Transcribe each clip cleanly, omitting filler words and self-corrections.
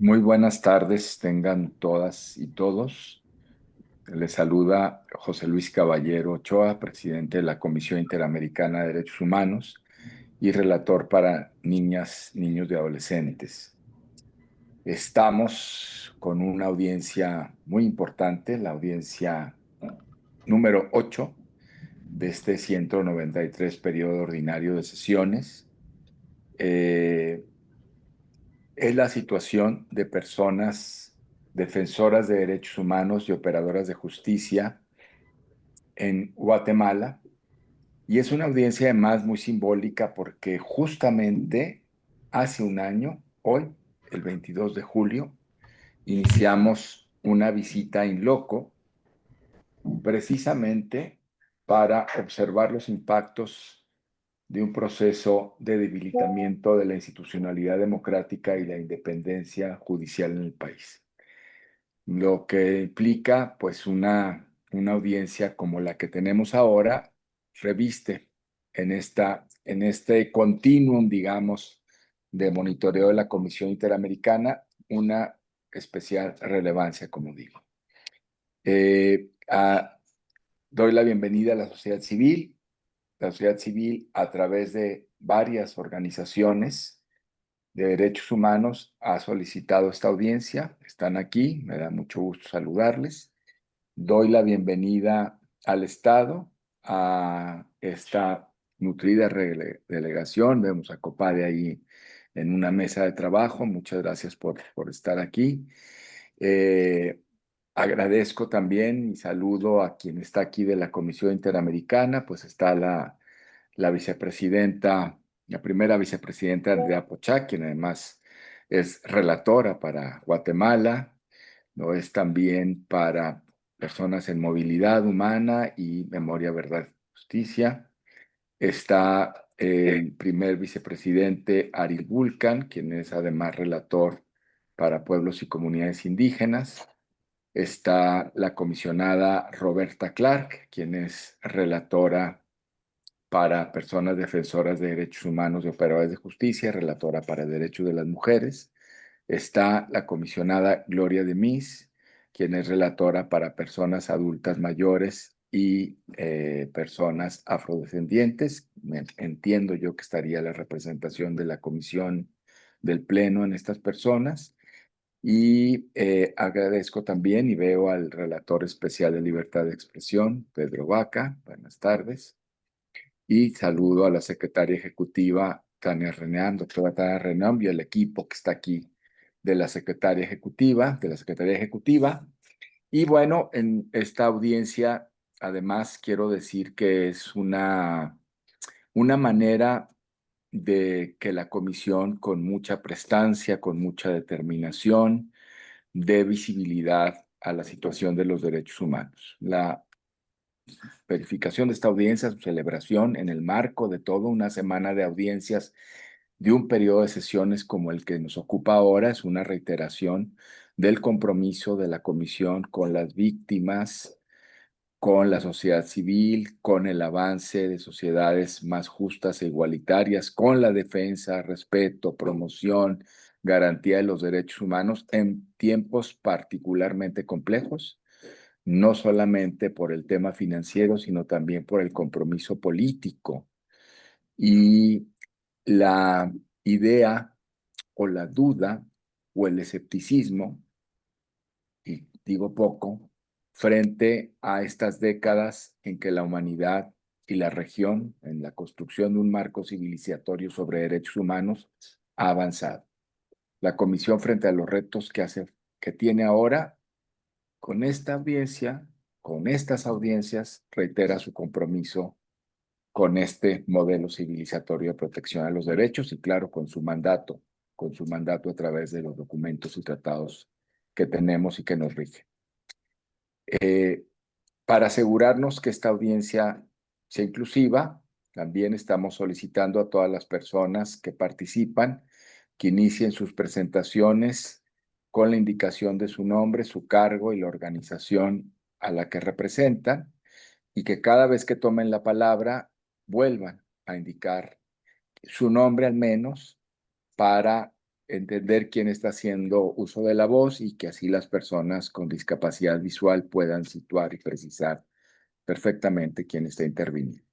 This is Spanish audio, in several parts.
Muy buenas tardes, tengan todas y todos. Les saluda José Luis Caballero Ochoa, presidente de la Comisión Interamericana de Derechos Humanos y relator para niñas, niños y adolescentes. Estamos con una audiencia muy importante, la audiencia número 8 de este 193 periodo ordinario de sesiones. Eh, es la situación de personas defensoras de derechos humanos y operadoras de justicia en Guatemala. Y es una audiencia además muy simbólica porque justamente hace un año, hoy, el 22 de julio, iniciamos una visita in loco precisamente para observar los impactos de un proceso de debilitamiento de la institucionalidad democrática y la independencia judicial en el país. Lo que implica, pues, una audiencia como la que tenemos ahora, reviste en este continuum, digamos, de monitoreo de la Comisión Interamericana, una especial relevancia, como digo. Eh, a- Doy la bienvenida a la sociedad civil. La sociedad civil, a través de varias organizaciones de derechos humanos, ha solicitado esta audiencia. Están aquí, me da mucho gusto saludarles. Doy la bienvenida al Estado, a esta nutrida delegación. Vemos a Copade ahí en una mesa de trabajo. Muchas gracias por estar aquí. Eh, Agradezco también y saludo a quien está aquí de la Comisión Interamericana. Pues está la vicepresidenta, la primera vicepresidenta Andrea Pochac, quien además es relatora para Guatemala. Lo es también para personas en movilidad humana y memoria, verdad, justicia. Está el primer vicepresidente Ariel Vulcan, quien es además relator para pueblos y comunidades indígenas. Está la comisionada Roberta Clark, quien es relatora para personas defensoras de derechos humanos y operadores de justicia, relatora para derechos de las mujeres. Está la comisionada Gloria de Mis, quien es relatora para personas adultas mayores y personas afrodescendientes. Entiendo yo que estaría la representación de la comisión del Pleno en estas personas. Y agradezco también y veo al relator especial de libertad de expresión, Pedro Vaca. Buenas tardes. Y saludo a la secretaria ejecutiva, Tania Reneán, doctora Tania Reneán, y al equipo que está aquí de la secretaria ejecutiva, Y bueno, en esta audiencia, además, quiero decir que es una manera de que la comisión, con mucha prestancia, con mucha determinación, dé visibilidad a la situación de los derechos humanos. La verificación de esta audiencia, su celebración en el marco de toda una semana de audiencias de un periodo de sesiones como el que nos ocupa ahora, es una reiteración del compromiso de la Comisión con las víctimas, con la sociedad civil, con el avance de sociedades más justas e igualitarias, con la defensa, respeto, promoción, garantía de los derechos humanos en tiempos particularmente complejos, no solamente por el tema financiero, sino también por el compromiso político y la idea o la duda o el escepticismo, y digo poco, frente a estas décadas en que la humanidad y la región, en la construcción de un marco civilizatorio sobre derechos humanos, ha avanzado. La Comisión, frente a los retos que tiene ahora, con esta audiencia, con estas audiencias, reitera su compromiso con este modelo civilizatorio de protección a los derechos y, claro, con su mandato a través de los documentos y tratados que tenemos y que nos rigen. Eh, para asegurarnos que esta audiencia sea inclusiva, también estamos solicitando a todas las personas que participan que inicien sus presentaciones con la indicación de su nombre, su cargo y la organización a la que representan, y que cada vez que tomen la palabra vuelvan a indicar su nombre al menos para entender quién está haciendo uso de la voz y que así las personas con discapacidad visual puedan situar y precisar perfectamente quién está interviniendo.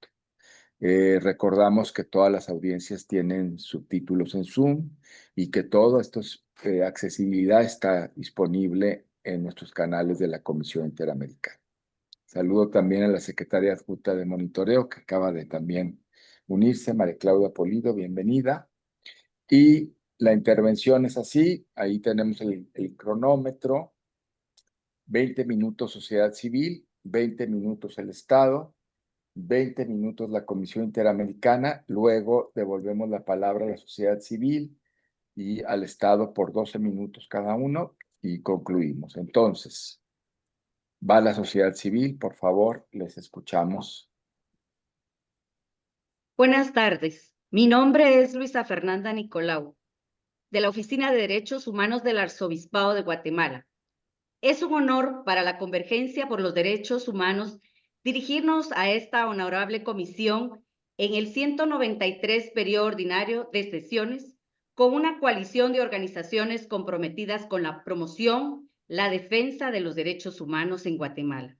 Recordamos que todas las audiencias tienen subtítulos en Zoom y que toda esta accesibilidad está disponible en nuestros canales de la Comisión Interamericana. Saludo también a la secretaria adjunta de monitoreo que acaba de también unirse, María Claudia Polido, bienvenida. Y la intervención es así, ahí tenemos el cronómetro, 20 minutos sociedad civil, 20 minutos el Estado, 20 minutos la Comisión Interamericana, luego devolvemos la palabra a la sociedad civil y al Estado por 12 minutos cada uno y concluimos. Entonces, va la sociedad civil, por favor, les escuchamos. Buenas tardes. Mi nombre es Luisa Fernanda Nicolau, de la Oficina de Derechos Humanos del Arzobispado de Guatemala. Es un honor para la Convergencia por los Derechos Humanos dirigirnos a esta honorable comisión en el 193 periodo ordinario de sesiones con una coalición de organizaciones comprometidas con la promoción, la defensa de los derechos humanos en Guatemala.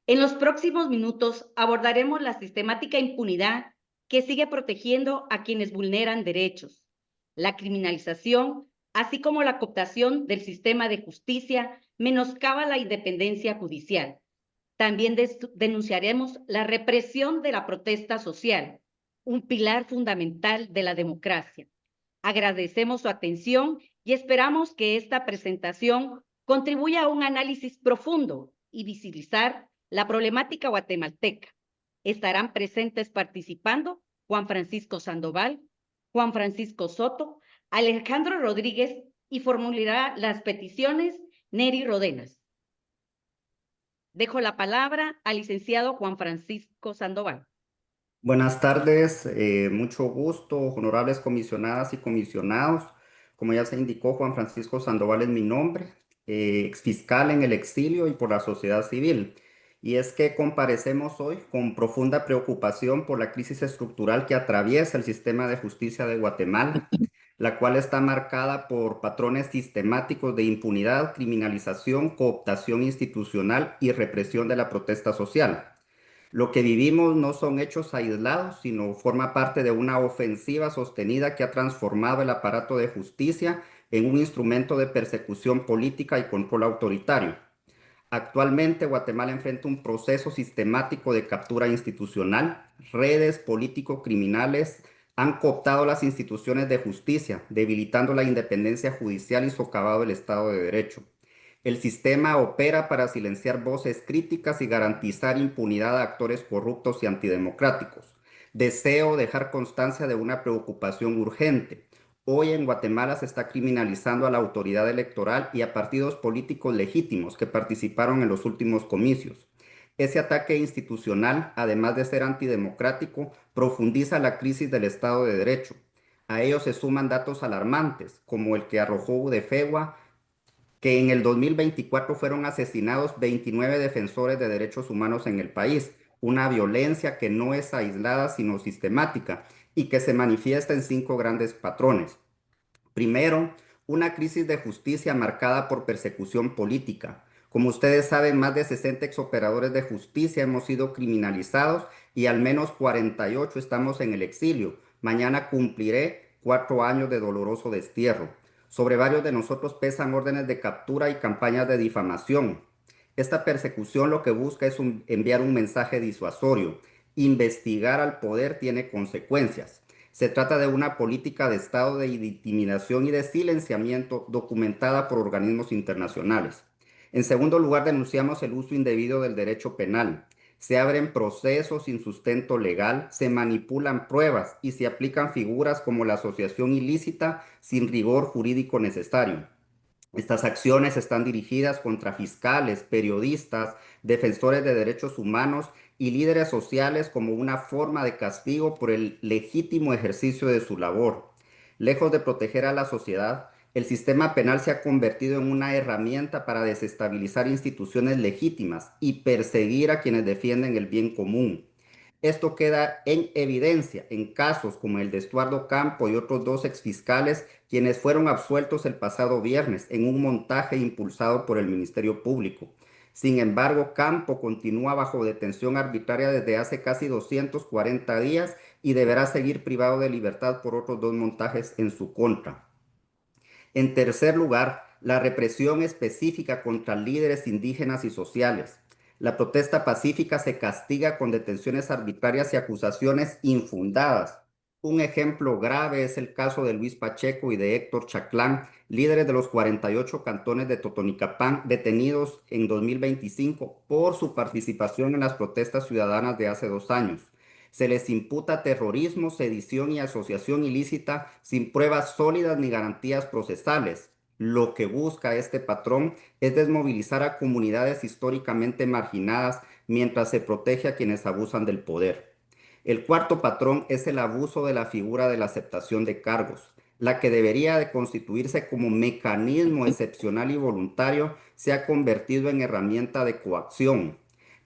En los próximos minutos abordaremos la sistemática impunidad que sigue protegiendo a quienes vulneran derechos, la criminalización, así como la cooptación del sistema de justicia menoscaba la independencia judicial. También denunciaremos la represión de la protesta social, un pilar fundamental de la democracia. Agradecemos su atención y esperamos que esta presentación contribuya a un análisis profundo y visibilizar la problemática guatemalteca. Estarán presentes participando Juan Francisco Sandoval, Juan Francisco Soto, Alejandro Rodríguez y formulará las peticiones Neri Rodenas. Dejo la palabra al licenciado Juan Francisco Sandoval. Buenas tardes, mucho gusto, honorables comisionadas y comisionados. Como ya se indicó, Juan Francisco Sandoval es mi nombre, exfiscal en el exilio y por la sociedad civil. Y es que comparecemos hoy con profunda preocupación por la crisis estructural que atraviesa el sistema de justicia de Guatemala, la cual está marcada por patrones sistemáticos de impunidad, criminalización, cooptación institucional y represión de la protesta social. Lo que vivimos no son hechos aislados, sino forma parte de una ofensiva sostenida que ha transformado el aparato de justicia en un instrumento de persecución política y control autoritario. Actualmente, Guatemala enfrenta un proceso sistemático de captura institucional. Redes político-criminales han cooptado las instituciones de justicia, debilitando la independencia judicial y socavado el Estado de Derecho. El sistema opera para silenciar voces críticas y garantizar impunidad a actores corruptos y antidemocráticos. Deseo dejar constancia de una preocupación urgente. Hoy en Guatemala se está criminalizando a la autoridad electoral y a partidos políticos legítimos que participaron en los últimos comicios. Ese ataque institucional, además de ser antidemocrático, profundiza la crisis del Estado de Derecho. A ello se suman datos alarmantes, como el que arrojó Udefegua, que en el 2024 fueron asesinados 29 defensores de derechos humanos en el país, una violencia que no es aislada sino sistemática y que se manifiesta en 5 grandes patrones. Primero, una crisis de justicia marcada por persecución política. Como ustedes saben, más de 60 exoperadores de justicia hemos sido criminalizados y al menos 48 estamos en el exilio. Mañana cumpliré 4 años de doloroso destierro. Sobre varios de nosotros pesan órdenes de captura y campañas de difamación. Esta persecución lo que busca es enviar un mensaje disuasorio. Investigar al poder tiene consecuencias. Se trata de una política de Estado de intimidación y de silenciamiento documentada por organismos internacionales. En segundo lugar, denunciamos el uso indebido del derecho penal. Se abren procesos sin sustento legal, se manipulan pruebas y se aplican figuras como la asociación ilícita sin rigor jurídico necesario. Estas acciones están dirigidas contra fiscales, periodistas, defensores de derechos humanos y líderes sociales como una forma de castigo por el legítimo ejercicio de su labor. Lejos de proteger a la sociedad, el sistema penal se ha convertido en una herramienta para desestabilizar instituciones legítimas y perseguir a quienes defienden el bien común. Esto queda en evidencia en casos como el de Estuardo Campo y otros 2 exfiscales, quienes fueron absueltos el pasado viernes en un montaje impulsado por el Ministerio Público. Sin embargo, Campo continúa bajo detención arbitraria desde hace casi 240 días y deberá seguir privado de libertad por otros 2 montajes en su contra. En tercer lugar, la represión específica contra líderes indígenas y sociales. La protesta pacífica se castiga con detenciones arbitrarias y acusaciones infundadas. Un ejemplo grave es el caso de Luis Pacheco y de Héctor Chaclán, líderes de los 48 cantones de Totonicapán, detenidos en 2025 por su participación en las protestas ciudadanas de hace 2 años. Se les imputa terrorismo, sedición y asociación ilícita sin pruebas sólidas ni garantías procesales. Lo que busca este patrón es desmovilizar a comunidades históricamente marginadas mientras se protege a quienes abusan del poder. El cuarto patrón es el abuso de la figura de la aceptación de cargos. La que debería de constituirse como mecanismo excepcional y voluntario se ha convertido en herramienta de coacción.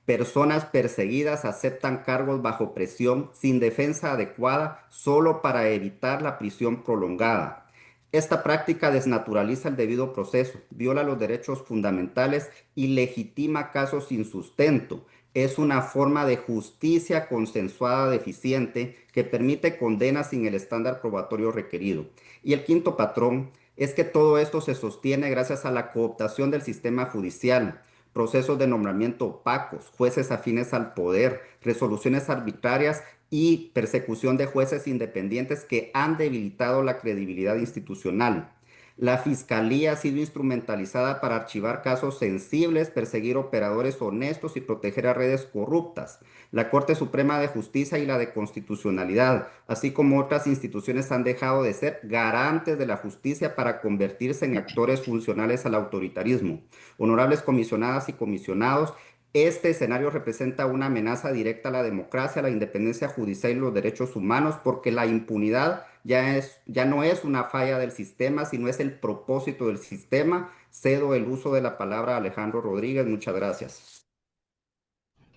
Personas perseguidas aceptan cargos bajo presión sin defensa adecuada solo para evitar la prisión prolongada. Esta práctica desnaturaliza el debido proceso, viola los derechos fundamentales y legitima casos sin sustento. Es una forma de justicia consensuada deficiente que permite condenas sin el estándar probatorio requerido. Y el quinto patrón es que todo esto se sostiene gracias a la cooptación del sistema judicial, procesos de nombramiento opacos, jueces afines al poder, resoluciones arbitrarias y persecución de jueces independientes que han debilitado la credibilidad institucional. La Fiscalía ha sido instrumentalizada para archivar casos sensibles, perseguir operadores honestos y proteger a redes corruptas. La Corte Suprema de Justicia y la de Constitucionalidad, así como otras instituciones, han dejado de ser garantes de la justicia para convertirse en actores funcionales al autoritarismo. Honorables comisionadas y comisionados, este escenario representa una amenaza directa a la democracia, a la independencia judicial y los derechos humanos, porque la impunidad ya no es una falla del sistema, sino es el propósito del sistema. Cedo el uso de la palabra a Alejandro Rodríguez. Muchas gracias.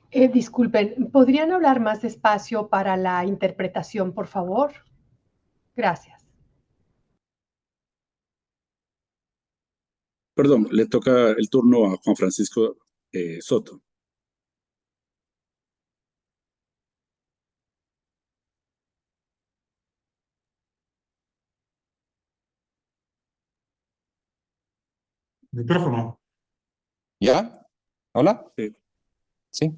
Disculpen, ¿podrían hablar más despacio para la interpretación, por favor? Gracias. Perdón, le toca el turno a Juan Francisco Soto. Micrófono. ¿Ya? ¿Hola? Sí. Sí.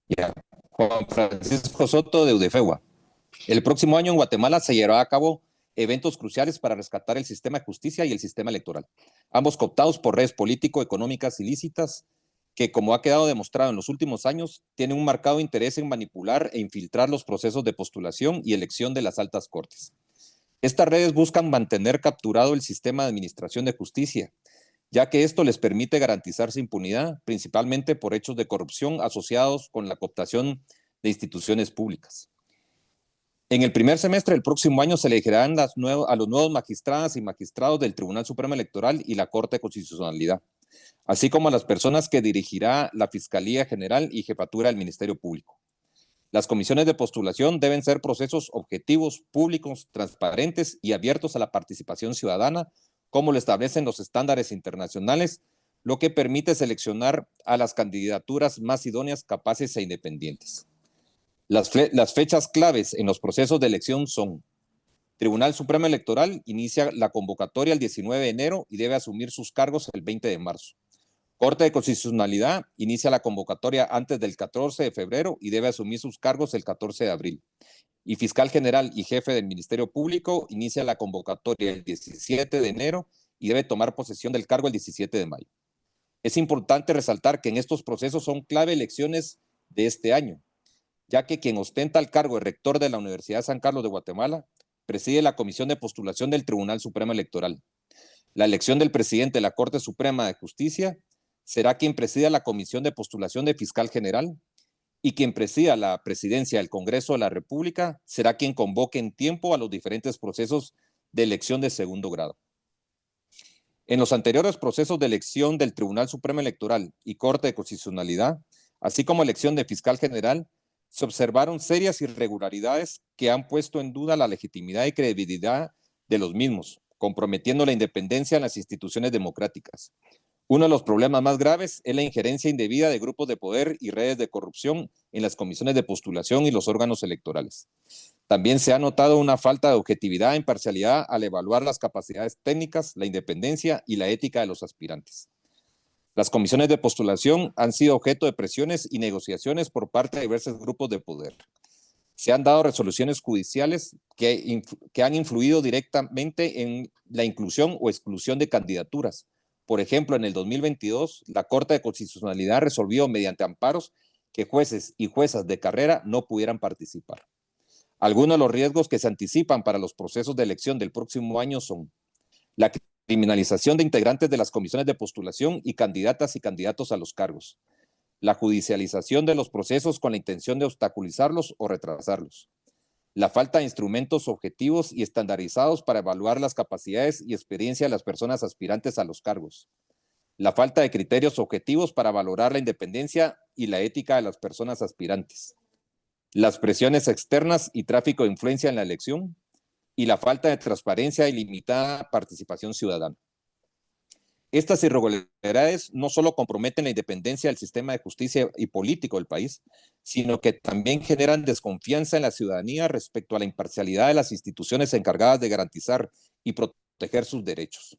Ya. Juan Francisco Soto de UDFEGUA. El próximo año en Guatemala se llevará a cabo eventos cruciales para rescatar el sistema de justicia y el sistema electoral, ambos cooptados por redes político-económicas ilícitas que, como ha quedado demostrado en los últimos años, tienen un marcado interés en manipular e infiltrar los procesos de postulación y elección de las altas cortes. Estas redes buscan mantener capturado el sistema de administración de justicia, ya que esto les permite garantizarse impunidad, principalmente por hechos de corrupción asociados con la cooptación de instituciones públicas. En el primer semestre del próximo año se elegirán a los nuevos magistradas y magistrados del Tribunal Supremo Electoral y la Corte de Constitucionalidad, así como a las personas que dirigirá la Fiscalía General y Jefatura del Ministerio Público. Las comisiones de postulación deben ser procesos objetivos, públicos, transparentes y abiertos a la participación ciudadana, como lo establecen los estándares internacionales, lo que permite seleccionar a las candidaturas más idóneas, capaces e independientes. Las fechas claves en los procesos de elección son: Tribunal Supremo Electoral inicia la convocatoria el 19 de enero y debe asumir sus cargos el 20 de marzo. Corte de Constitucionalidad inicia la convocatoria antes del 14 de febrero y debe asumir sus cargos el 14 de abril. Y Fiscal General y Jefe del Ministerio Público inicia la convocatoria el 17 de enero y debe tomar posesión del cargo el 17 de mayo. Es importante resaltar que en estos procesos son clave elecciones de este año, ya que quien ostenta el cargo de rector de la Universidad de San Carlos de Guatemala preside la Comisión de Postulación del Tribunal Supremo Electoral. La elección del presidente de la Corte Suprema de Justicia será quien presida la Comisión de Postulación de Fiscal General, y quien presida la presidencia del Congreso de la República será quien convoque en tiempo a los diferentes procesos de elección de segundo grado. En los anteriores procesos de elección del Tribunal Supremo Electoral y Corte de Constitucionalidad, así como elección de Fiscal General, se observaron serias irregularidades que han puesto en duda la legitimidad y credibilidad de los mismos, comprometiendo la independencia en las instituciones democráticas. Uno de los problemas más graves es la injerencia indebida de grupos de poder y redes de corrupción en las comisiones de postulación y los órganos electorales. También se ha notado una falta de objetividad e imparcialidad al evaluar las capacidades técnicas, la independencia y la ética de los aspirantes. Las comisiones de postulación han sido objeto de presiones y negociaciones por parte de diversos grupos de poder. Se han dado resoluciones judiciales que han influido directamente en la inclusión o exclusión de candidaturas. Por ejemplo, en el 2022, la Corte de Constitucionalidad resolvió mediante amparos que jueces y juezas de carrera no pudieran participar. Algunos de los riesgos que se anticipan para los procesos de elección del próximo año son la criminalización de integrantes de las comisiones de postulación y candidatas y candidatos a los cargos, la judicialización de los procesos con la intención de obstaculizarlos o retrasarlos, la falta de instrumentos objetivos y estandarizados para evaluar las capacidades y experiencia de las personas aspirantes a los cargos, la falta de criterios objetivos para valorar la independencia y la ética de las personas aspirantes, las presiones externas y tráfico de influencia en la elección, y la falta de transparencia y limitada participación ciudadana. Estas irregularidades no solo comprometen la independencia del sistema de justicia y político del país, sino que también generan desconfianza en la ciudadanía respecto a la imparcialidad de las instituciones encargadas de garantizar y proteger sus derechos.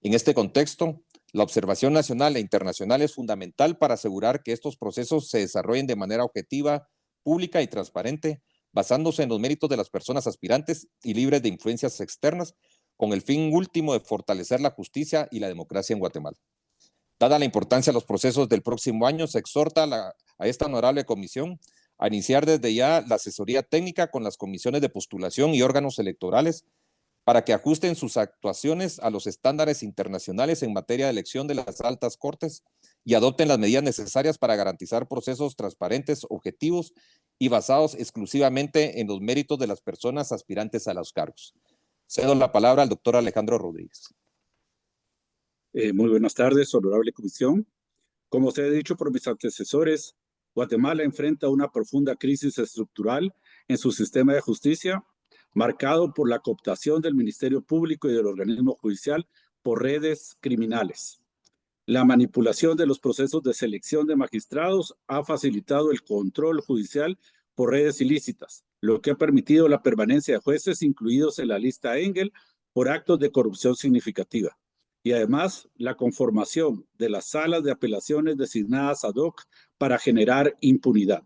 En este contexto, la observación nacional e internacional es fundamental para asegurar que estos procesos se desarrollen de manera objetiva, pública y transparente, basándose en los méritos de las personas aspirantes y libres de influencias externas, con el fin último de fortalecer la justicia y la democracia en Guatemala. Dada la importancia de los procesos del próximo año, se exhorta a esta honorable comisión a iniciar desde ya la asesoría técnica con las comisiones de postulación y órganos electorales para que ajusten sus actuaciones a los estándares internacionales en materia de elección de las altas cortes y adopten las medidas necesarias para garantizar procesos transparentes, objetivos y basados exclusivamente en los méritos de las personas aspirantes a los cargos. Cedo la palabra al doctor Alejandro Rodríguez. Muy buenas tardes, honorable comisión. Como se ha dicho por mis antecesores, Guatemala enfrenta una profunda crisis estructural en su sistema de justicia, marcado por la cooptación del Ministerio Público y del organismo judicial por redes criminales. La manipulación de los procesos de selección de magistrados ha facilitado el control judicial por redes ilícitas, lo que ha permitido la permanencia de jueces incluidos en la lista Engel por actos de corrupción significativa. Y además, la conformación de las salas de apelaciones designadas ad hoc para generar impunidad.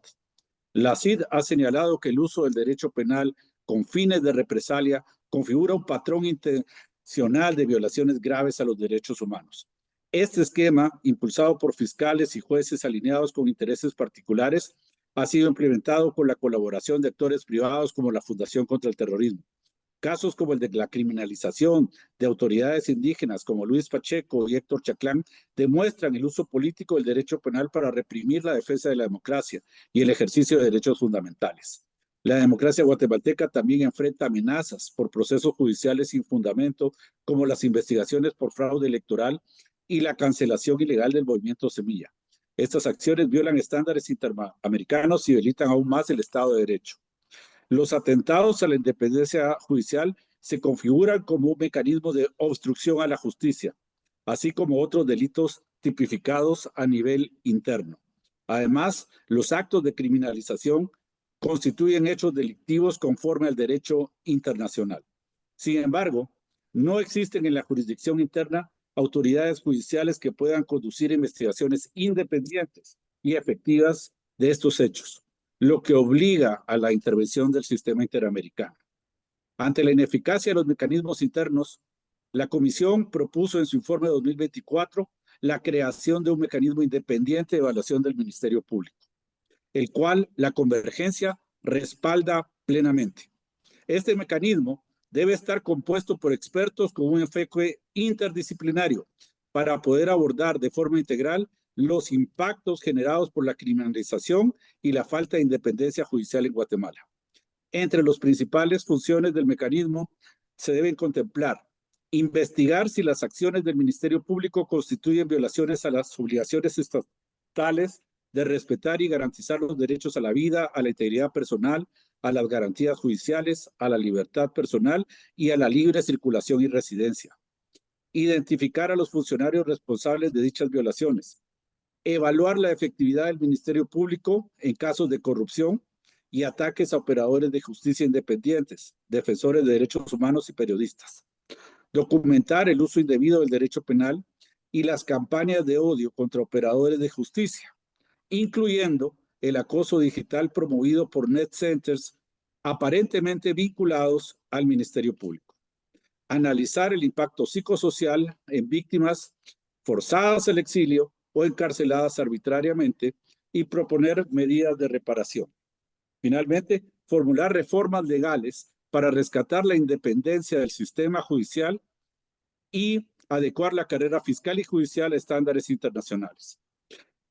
La CID ha señalado que el uso del derecho penal con fines de represalia configura un patrón intencional de violaciones graves a los derechos humanos. Este esquema, impulsado por fiscales y jueces alineados con intereses particulares, ha sido implementado con la colaboración de actores privados como la Fundación contra el Terrorismo. Casos como el de la criminalización de autoridades indígenas como Luis Pacheco y Héctor Chaclán demuestran el uso político del derecho penal para reprimir la defensa de la democracia y el ejercicio de derechos fundamentales. La democracia guatemalteca también enfrenta amenazas por procesos judiciales sin fundamento, como las investigaciones por fraude electoral y la cancelación ilegal del movimiento Semilla. Estas acciones violan estándares interamericanos y debilitan aún más el Estado de Derecho. Los atentados a la independencia judicial se configuran como un mecanismo de obstrucción a la justicia, así como otros delitos tipificados a nivel interno. Además, los actos de criminalización constituyen hechos delictivos conforme al derecho internacional. Sin embargo, no existen en la jurisdicción interna autoridades judiciales que puedan conducir investigaciones independientes y efectivas de estos hechos, lo que obliga a la intervención del sistema interamericano. Ante la ineficacia de los mecanismos internos, la Comisión propuso en su informe de 2024 la creación de un mecanismo independiente de evaluación del Ministerio Público, el cual la Convergencia respalda plenamente. Este mecanismo debe estar compuesto por expertos con un enfoque interdisciplinario para poder abordar de forma integral los impactos generados por la criminalización y la falta de independencia judicial en Guatemala. Entre las principales funciones del mecanismo se deben contemplar: investigar si las acciones del Ministerio Público constituyen violaciones a las obligaciones estatales de respetar y garantizar los derechos a la vida, a la integridad personal, a las garantías judiciales, a la libertad personal y a la libre circulación y residencia. Identificar a los funcionarios responsables de dichas violaciones. Evaluar la efectividad del Ministerio Público en casos de corrupción y ataques a operadores de justicia independientes, defensores de derechos humanos y periodistas. Documentar el uso indebido del derecho penal y las campañas de odio contra operadores de justicia, incluyendo el acoso digital promovido por net centers aparentemente vinculados al Ministerio Público. Analizar el impacto psicosocial en víctimas forzadas al exilio o encarceladas arbitrariamente y proponer medidas de reparación. Finalmente, formular reformas legales para rescatar la independencia del sistema judicial y adecuar la carrera fiscal y judicial a estándares internacionales.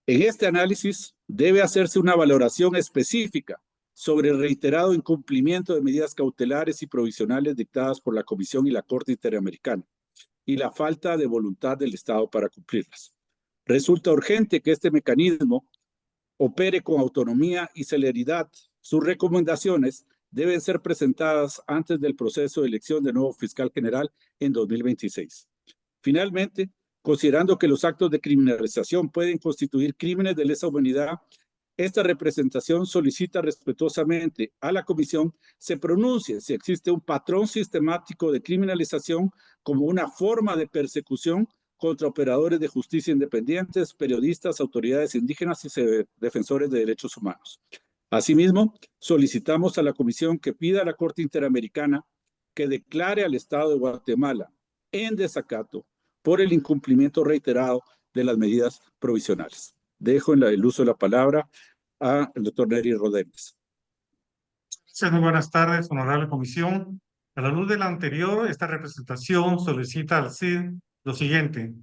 En este análisis debe hacerse una valoración específica sobre el reiterado incumplimiento de medidas cautelares y provisionales dictadas por la Comisión y la Corte Interamericana y la falta de voluntad del Estado para cumplirlas. Resulta urgente que este mecanismo opere con autonomía y celeridad. Sus recomendaciones deben ser presentadas antes del proceso de elección de nuevo fiscal general en 2026. Finalmente, considerando que los actos de criminalización pueden constituir crímenes de lesa humanidad, esta representación solicita respetuosamente a la Comisión se pronuncie si existe un patrón sistemático de criminalización como una forma de persecución contra operadores de justicia independientes, periodistas, autoridades indígenas y defensores de derechos humanos. Asimismo, solicitamos a la Comisión que pida a la Corte Interamericana que declare al Estado de Guatemala en desacato por el incumplimiento reiterado de las medidas provisionales. Dejo el uso de la palabra al doctor Nery Rodríguez. Muy buenas tardes, honorable comisión. A la luz de la anterior, esta representación solicita al CID lo siguiente.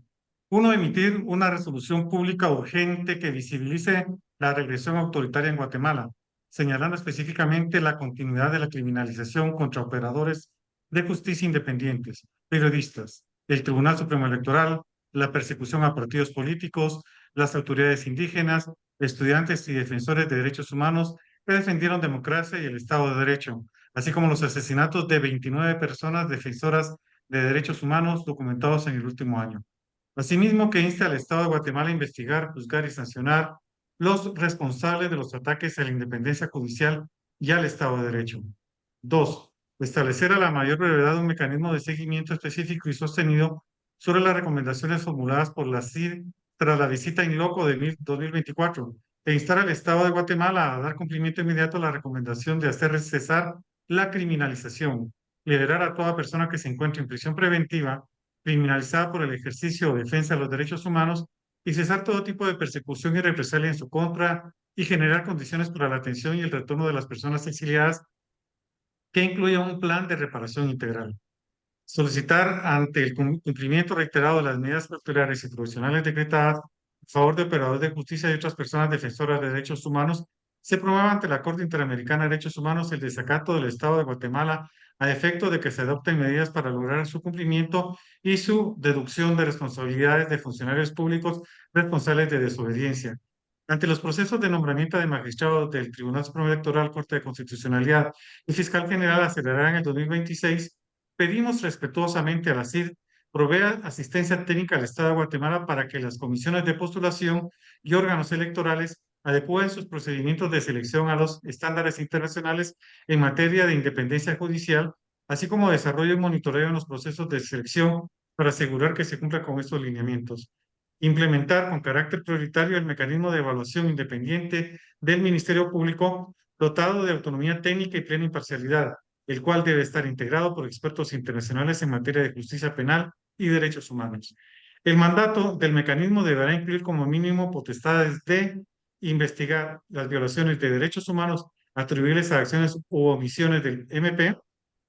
1. Emitir una resolución pública urgente que visibilice la regresión autoritaria en Guatemala, señalando específicamente la continuidad de la criminalización contra operadores de justicia independientes, periodistas, el Tribunal Supremo Electoral, la persecución a partidos políticos, las autoridades indígenas, estudiantes y defensores de derechos humanos que defendieron democracia y el Estado de Derecho, así como los asesinatos de 29 personas defensoras de derechos humanos documentados en el último año. Asimismo, que insta al Estado de Guatemala a investigar, juzgar y sancionar los responsables de los ataques a la independencia judicial y al Estado de Derecho. 2. Establecer a la mayor brevedad un mecanismo de seguimiento específico y sostenido sobre las recomendaciones formuladas por la CID tras la visita in loco de 2024 e instar al Estado de Guatemala a dar cumplimiento inmediato a la recomendación de hacer cesar la criminalización, liberar a toda persona que se encuentre en prisión preventiva, criminalizada por el ejercicio o defensa de los derechos humanos y cesar todo tipo de persecución y represalia en su contra y generar condiciones para la atención y el retorno de las personas exiliadas que incluya un plan de reparación integral. Solicitar ante el cumplimiento reiterado de las medidas cautelares y provisionales decretadas a favor de operadores de justicia y otras personas defensoras de derechos humanos, se promueva ante la Corte Interamericana de Derechos Humanos el desacato del Estado de Guatemala a efecto de que se adopten medidas para lograr su cumplimiento y su deducción de responsabilidades de funcionarios públicos responsables de desobediencia. Ante los procesos de nombramiento de magistrados del Tribunal Supremo Electoral, Corte de Constitucionalidad y Fiscal General acelerará en el 2026, pedimos respetuosamente a la CID provea asistencia técnica al Estado de Guatemala para que las comisiones de postulación y órganos electorales adecúen sus procedimientos de selección a los estándares internacionales en materia de independencia judicial, así como desarrollo y monitoreo en los procesos de selección para asegurar que se cumpla con estos lineamientos. Implementar con carácter prioritario el mecanismo de evaluación independiente del Ministerio Público dotado de autonomía técnica y plena imparcialidad, el cual debe estar integrado por expertos internacionales en materia de justicia penal y derechos humanos. El mandato del mecanismo deberá incluir como mínimo potestades de investigar las violaciones de derechos humanos atribuibles a acciones u omisiones del MP,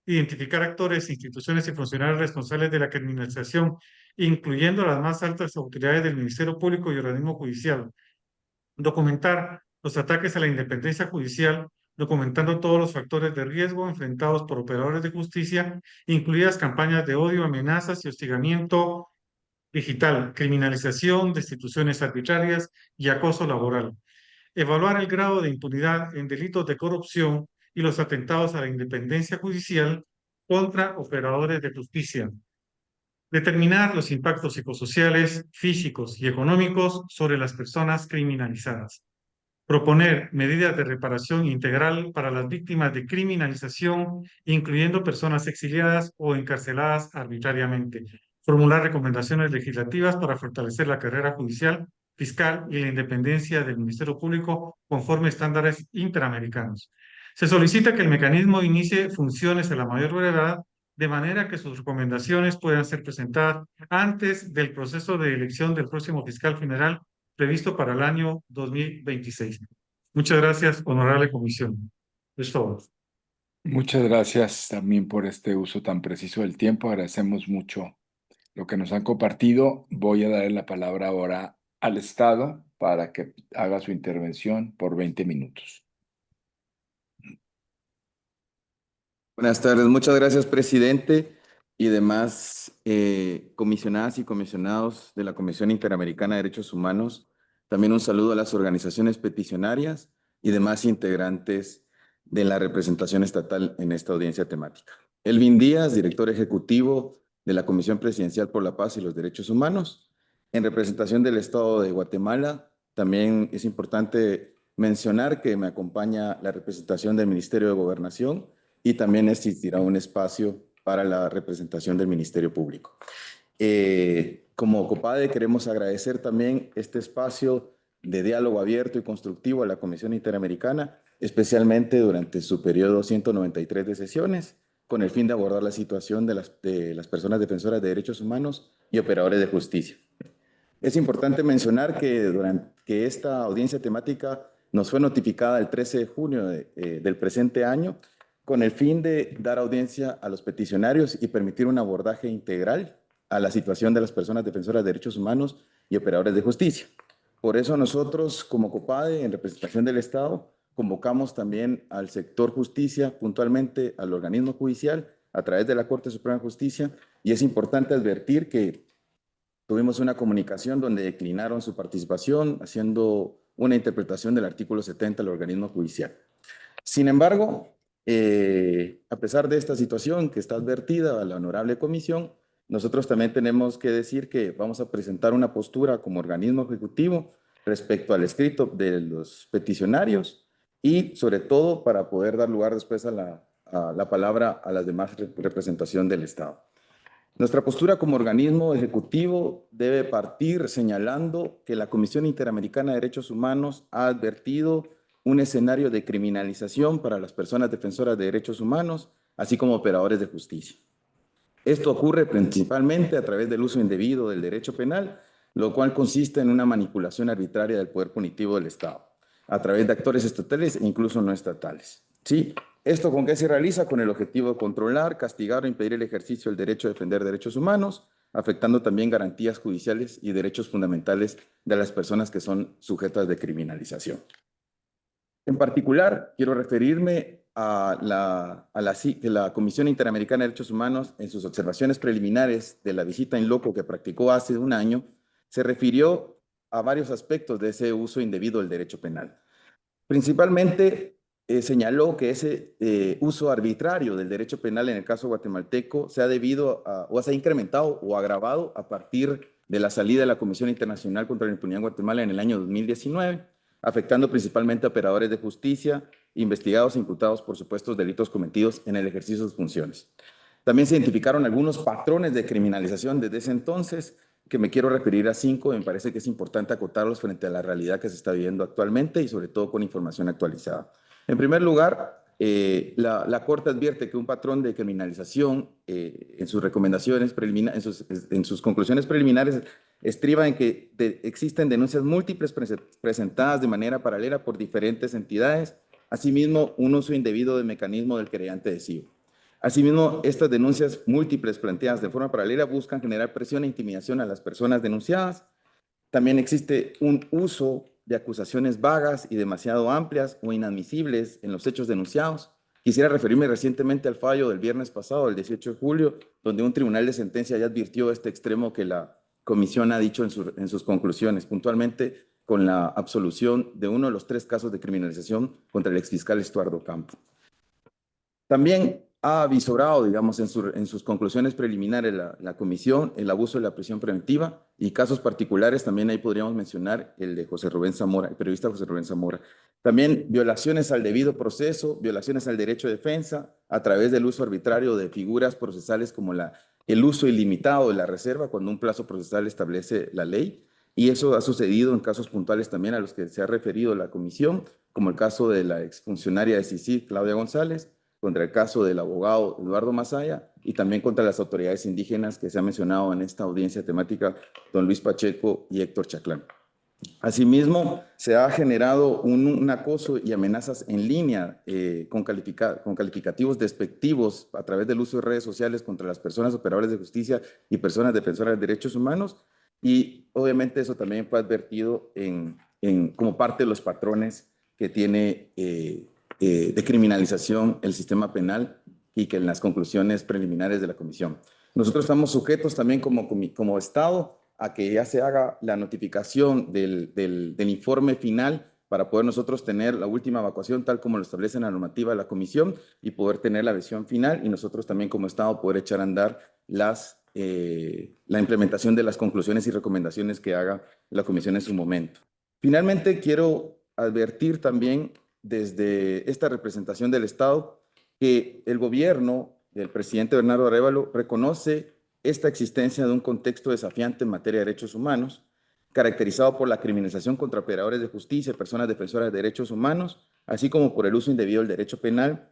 identificar actores, instituciones y funcionarios responsables de la criminalización, incluyendo las más altas autoridades del Ministerio Público y organismo judicial, documentar los ataques a la independencia judicial, documentando todos los factores de riesgo enfrentados por operadores de justicia, incluidas campañas de odio, amenazas y hostigamiento digital, criminalización, destituciones arbitrarias y acoso laboral. evaluar el grado de impunidad en delitos de corrupción y los atentados a la independencia judicial contra operadores de justicia. Determinar los impactos psicosociales, físicos y económicos sobre las personas criminalizadas. Proponer medidas de reparación integral para las víctimas de criminalización, incluyendo personas exiliadas o encarceladas arbitrariamente. Formular recomendaciones legislativas para fortalecer la carrera judicial, fiscal y la independencia del Ministerio Público conforme a estándares interamericanos. Se solicita que el mecanismo inicie funciones a la mayor brevedad, de manera que sus recomendaciones puedan ser presentadas antes del proceso de elección del próximo fiscal general previsto para el año 2026. Muchas gracias, honorable comisión. Es todo. Muchas gracias también por este uso tan preciso del tiempo. Agradecemos mucho lo que nos han compartido. Voy a darle la palabra ahora al Estado para que haga su intervención por 20 minutos. Buenas tardes, muchas gracias, presidente y demás comisionadas y comisionados de la Comisión Interamericana de Derechos Humanos. También un saludo a las organizaciones peticionarias y demás integrantes de la representación estatal en esta audiencia temática. Elvin Díaz, director ejecutivo de la Comisión Presidencial por la Paz y los Derechos Humanos. En representación del Estado de Guatemala, también es importante mencionar que me acompaña la representación del Ministerio de Gobernación, y también existirá un espacio para la representación del Ministerio Público. Como COPADE queremos agradecer también este espacio de diálogo abierto y constructivo a la Comisión Interamericana, especialmente durante su periodo 193 de sesiones, con el fin de abordar la situación de las personas defensoras de derechos humanos y operadores de justicia. Es importante mencionar que esta audiencia temática nos fue notificada el 13 de junio del presente año, con el fin de dar audiencia a los peticionarios y permitir un abordaje integral a la situación de las personas defensoras de derechos humanos y operadores de justicia. Por eso nosotros, como COPADE, en representación del Estado, convocamos también al sector justicia, puntualmente al organismo judicial, a través de la Corte Suprema de Justicia, y es importante advertir que tuvimos una comunicación donde declinaron su participación, haciendo una interpretación del artículo 70 del organismo judicial. Sin embargo, a pesar de esta situación que está advertida a la honorable comisión, nosotros también tenemos que decir que vamos a presentar una postura como organismo ejecutivo respecto al escrito de los peticionarios y sobre todo para poder dar lugar después a la palabra a las demás representación del Estado. Nuestra postura como organismo ejecutivo debe partir señalando que la Comisión Interamericana de Derechos Humanos ha advertido un escenario de criminalización para las personas defensoras de derechos humanos, así como operadores de justicia. Esto ocurre principalmente a través del uso indebido del derecho penal, lo cual consiste en una manipulación arbitraria del poder punitivo del Estado, a través de actores estatales e incluso no estatales. ¿Sí? ¿Esto con qué se realiza? Con el objetivo de controlar, castigar o impedir el ejercicio del derecho a defender derechos humanos, afectando también garantías judiciales y derechos fundamentales de las personas que son sujetas de criminalización. En particular, quiero referirme a la Comisión Interamericana de Derechos Humanos, en sus observaciones preliminares de la visita in loco que practicó hace un año, se refirió a varios aspectos de ese uso indebido del derecho penal. Principalmente, señaló que ese uso arbitrario del derecho penal en el caso guatemalteco se ha debido o se ha incrementado o agravado a partir de la salida de la Comisión Internacional contra la Impunidad en Guatemala en el año 2019, afectando principalmente a operadores de justicia, investigados e imputados por supuestos delitos cometidos en el ejercicio de sus funciones. También se identificaron algunos patrones de criminalización desde ese entonces, que me quiero referir a 5, y me parece que es importante acotarlos frente a la realidad que se está viviendo actualmente y sobre todo con información actualizada. En primer lugar, la Corte advierte que un patrón de criminalización en sus recomendaciones preliminares, en sus conclusiones preliminares, estriba en que existen denuncias múltiples presentadas de manera paralela por diferentes entidades, asimismo un uso indebido del mecanismo del querellante adhesivo. Asimismo, estas denuncias múltiples planteadas de forma paralela buscan generar presión e intimidación a las personas denunciadas. También existe un uso de acusaciones vagas y demasiado amplias o inadmisibles en los hechos denunciados. Quisiera referirme recientemente al fallo del viernes pasado, el 18 de julio, donde un tribunal de sentencia ya advirtió este extremo que la comisión ha dicho en sus conclusiones. Puntualmente, con la absolución de uno de los 3 casos de criminalización contra el exfiscal Estuardo Campo. También ha avisorado, digamos, en sus conclusiones preliminares la comisión el abuso de la prisión preventiva y casos particulares. También ahí podríamos mencionar el de José Rubén Zamora, el periodista José Rubén Zamora. También violaciones al debido proceso, violaciones al derecho de defensa a través del uso arbitrario de figuras procesales como el uso ilimitado de la reserva cuando un plazo procesal establece la ley. Y eso ha sucedido en casos puntuales también a los que se ha referido la comisión, como el caso de la exfuncionaria de CICIG, Claudia González, contra el caso del abogado Eduardo Masaya y también contra las autoridades indígenas que se ha mencionado en esta audiencia temática, don Luis Pacheco y Héctor Chaclán. Asimismo, se ha generado un acoso y amenazas en línea con calificativos despectivos a través del uso de redes sociales contra las personas operadoras de justicia y personas defensoras de derechos humanos. Y obviamente eso también fue advertido como parte de los patrones que tiene de criminalización el sistema penal y que en las conclusiones preliminares de la comisión. Nosotros estamos sujetos también como Estado a que ya se haga la notificación del informe final para poder nosotros tener la última evacuación tal como lo establece la normativa de la comisión y poder tener la versión final y nosotros también como Estado poder echar a andar la implementación de las conclusiones y recomendaciones que haga la comisión en su momento. Finalmente, quiero advertir también desde esta representación del Estado que el gobierno del presidente Bernardo Arévalo reconoce esta existencia de un contexto desafiante en materia de derechos humanos, caracterizado por la criminalización contra operadores de justicia y personas defensoras de derechos humanos, así como por el uso indebido del derecho penal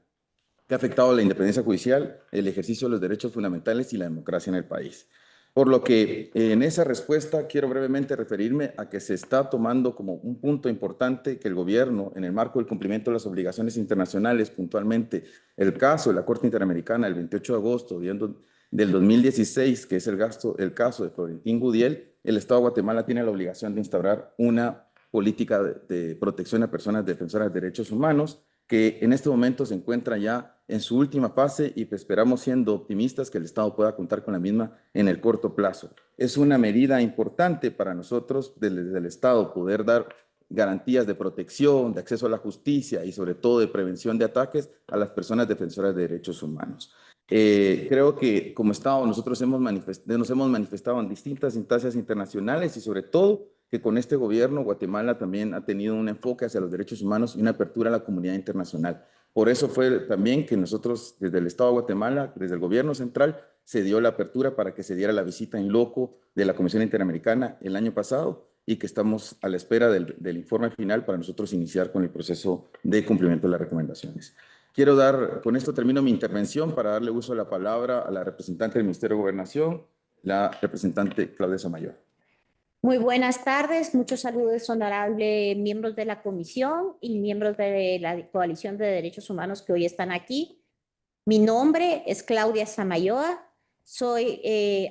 que ha afectado la independencia judicial, el ejercicio de los derechos fundamentales y la democracia en el país. Por lo que en esa respuesta quiero brevemente referirme a que se está tomando como un punto importante que el gobierno, en el marco del cumplimiento de las obligaciones internacionales, puntualmente el caso de la Corte Interamericana el 28 de agosto del 2016, que es el caso de Florentín Gudiel, el Estado de Guatemala tiene la obligación de instaurar una política de protección a personas defensoras de derechos humanos, que en este momento se encuentra ya en su última fase y esperamos, siendo optimistas, que el Estado pueda contar con la misma en el corto plazo. Es una medida importante para nosotros desde el Estado poder dar garantías de protección, de acceso a la justicia y sobre todo de prevención de ataques a las personas defensoras de derechos humanos. Creo que como Estado nosotros nos hemos manifestado en distintas instancias internacionales y sobre todo que con este gobierno Guatemala también ha tenido un enfoque hacia los derechos humanos y una apertura a la comunidad internacional. Por eso fue también que nosotros desde el Estado de Guatemala, desde el gobierno central, se dio la apertura para que se diera la visita in loco de la Comisión Interamericana el año pasado y que estamos a la espera del informe final para nosotros iniciar con el proceso de cumplimiento de las recomendaciones. Con esto termino mi intervención para darle uso a la palabra a la representante del Ministerio de Gobernación, la representante Claudia Samayoa. Muy buenas tardes, muchos saludos honorables miembros de la comisión y miembros de la Coalición de Derechos Humanos que hoy están aquí. Mi nombre es Claudia Samayoa, soy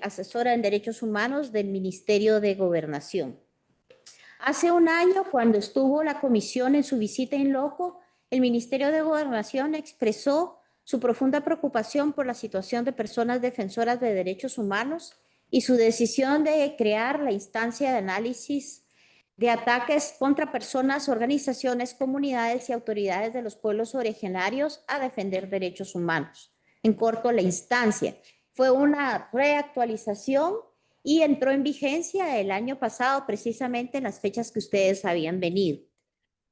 asesora en Derechos Humanos del Ministerio de Gobernación. Hace un año, cuando estuvo la comisión en su visita in loco, el Ministerio de Gobernación expresó su profunda preocupación por la situación de personas defensoras de derechos humanos y su decisión de crear la instancia de análisis de ataques contra personas, organizaciones, comunidades y autoridades de los pueblos originarios a defender derechos humanos. En corto, la instancia fue una reactualización y entró en vigencia el año pasado, precisamente en las fechas que ustedes habían venido.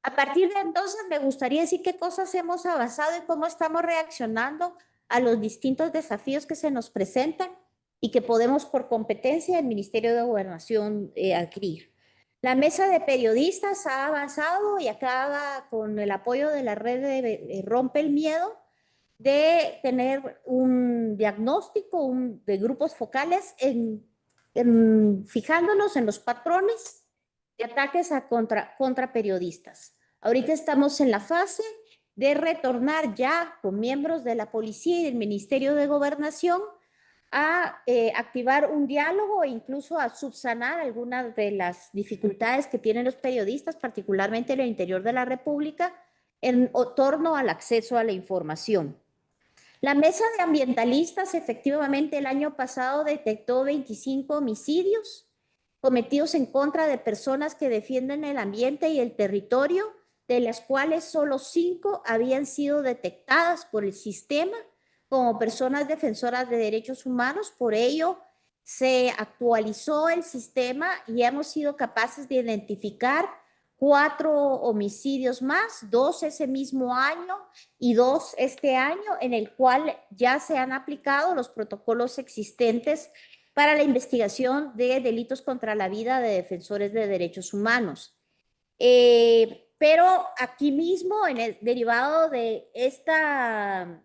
A partir de entonces, me gustaría decir qué cosas hemos avanzado y cómo estamos reaccionando a los distintos desafíos que se nos presentan y que podemos, por competencia del Ministerio de Gobernación, adquirir. La mesa de periodistas ha avanzado y acaba con el apoyo de la red de Rompe el Miedo de tener un diagnóstico de grupos focales fijándonos en los patrones de ataques contra periodistas. Ahorita estamos en la fase de retornar ya con miembros de la policía y del Ministerio de Gobernación a activar un diálogo e incluso a subsanar algunas de las dificultades que tienen los periodistas, particularmente en el interior de la República, en torno al acceso a la información. La mesa de ambientalistas efectivamente el año pasado detectó 25 homicidios cometidos en contra de personas que defienden el ambiente y el territorio, de las cuales solo 5 habían sido detectadas por el sistema como personas defensoras de derechos humanos. Por ello, se actualizó el sistema y hemos sido capaces de identificar 4 homicidios más, 2 ese mismo año y 2 este año, en el cual ya se han aplicado los protocolos existentes para la investigación de delitos contra la vida de defensores de derechos humanos. Pero aquí mismo, en el derivado de esta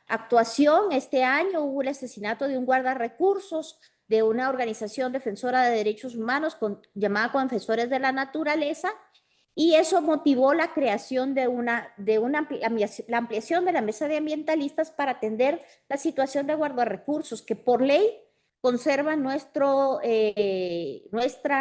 actuación, este año hubo el asesinato de un guardarrecursos de una organización defensora de derechos humanos llamada Confesores de la Naturaleza, y eso motivó la creación de la ampliación de la mesa de ambientalistas para atender la situación de guardarrecursos que por ley conservan nuestra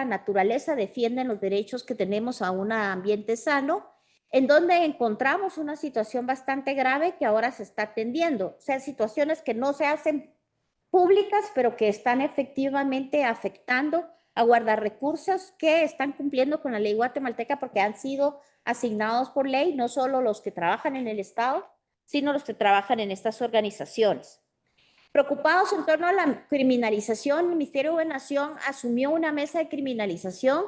naturaleza, defienden los derechos que tenemos a un ambiente sano, en donde encontramos una situación bastante grave que ahora se está atendiendo. O sea, situaciones que no se hacen públicas, pero que están efectivamente afectando a guardarrecursos que están cumpliendo con la ley guatemalteca porque han sido asignados por ley, no solo los que trabajan en el Estado, sino los que trabajan en estas organizaciones. Preocupados en torno a la criminalización, el Ministerio de Gobernación asumió una mesa de criminalización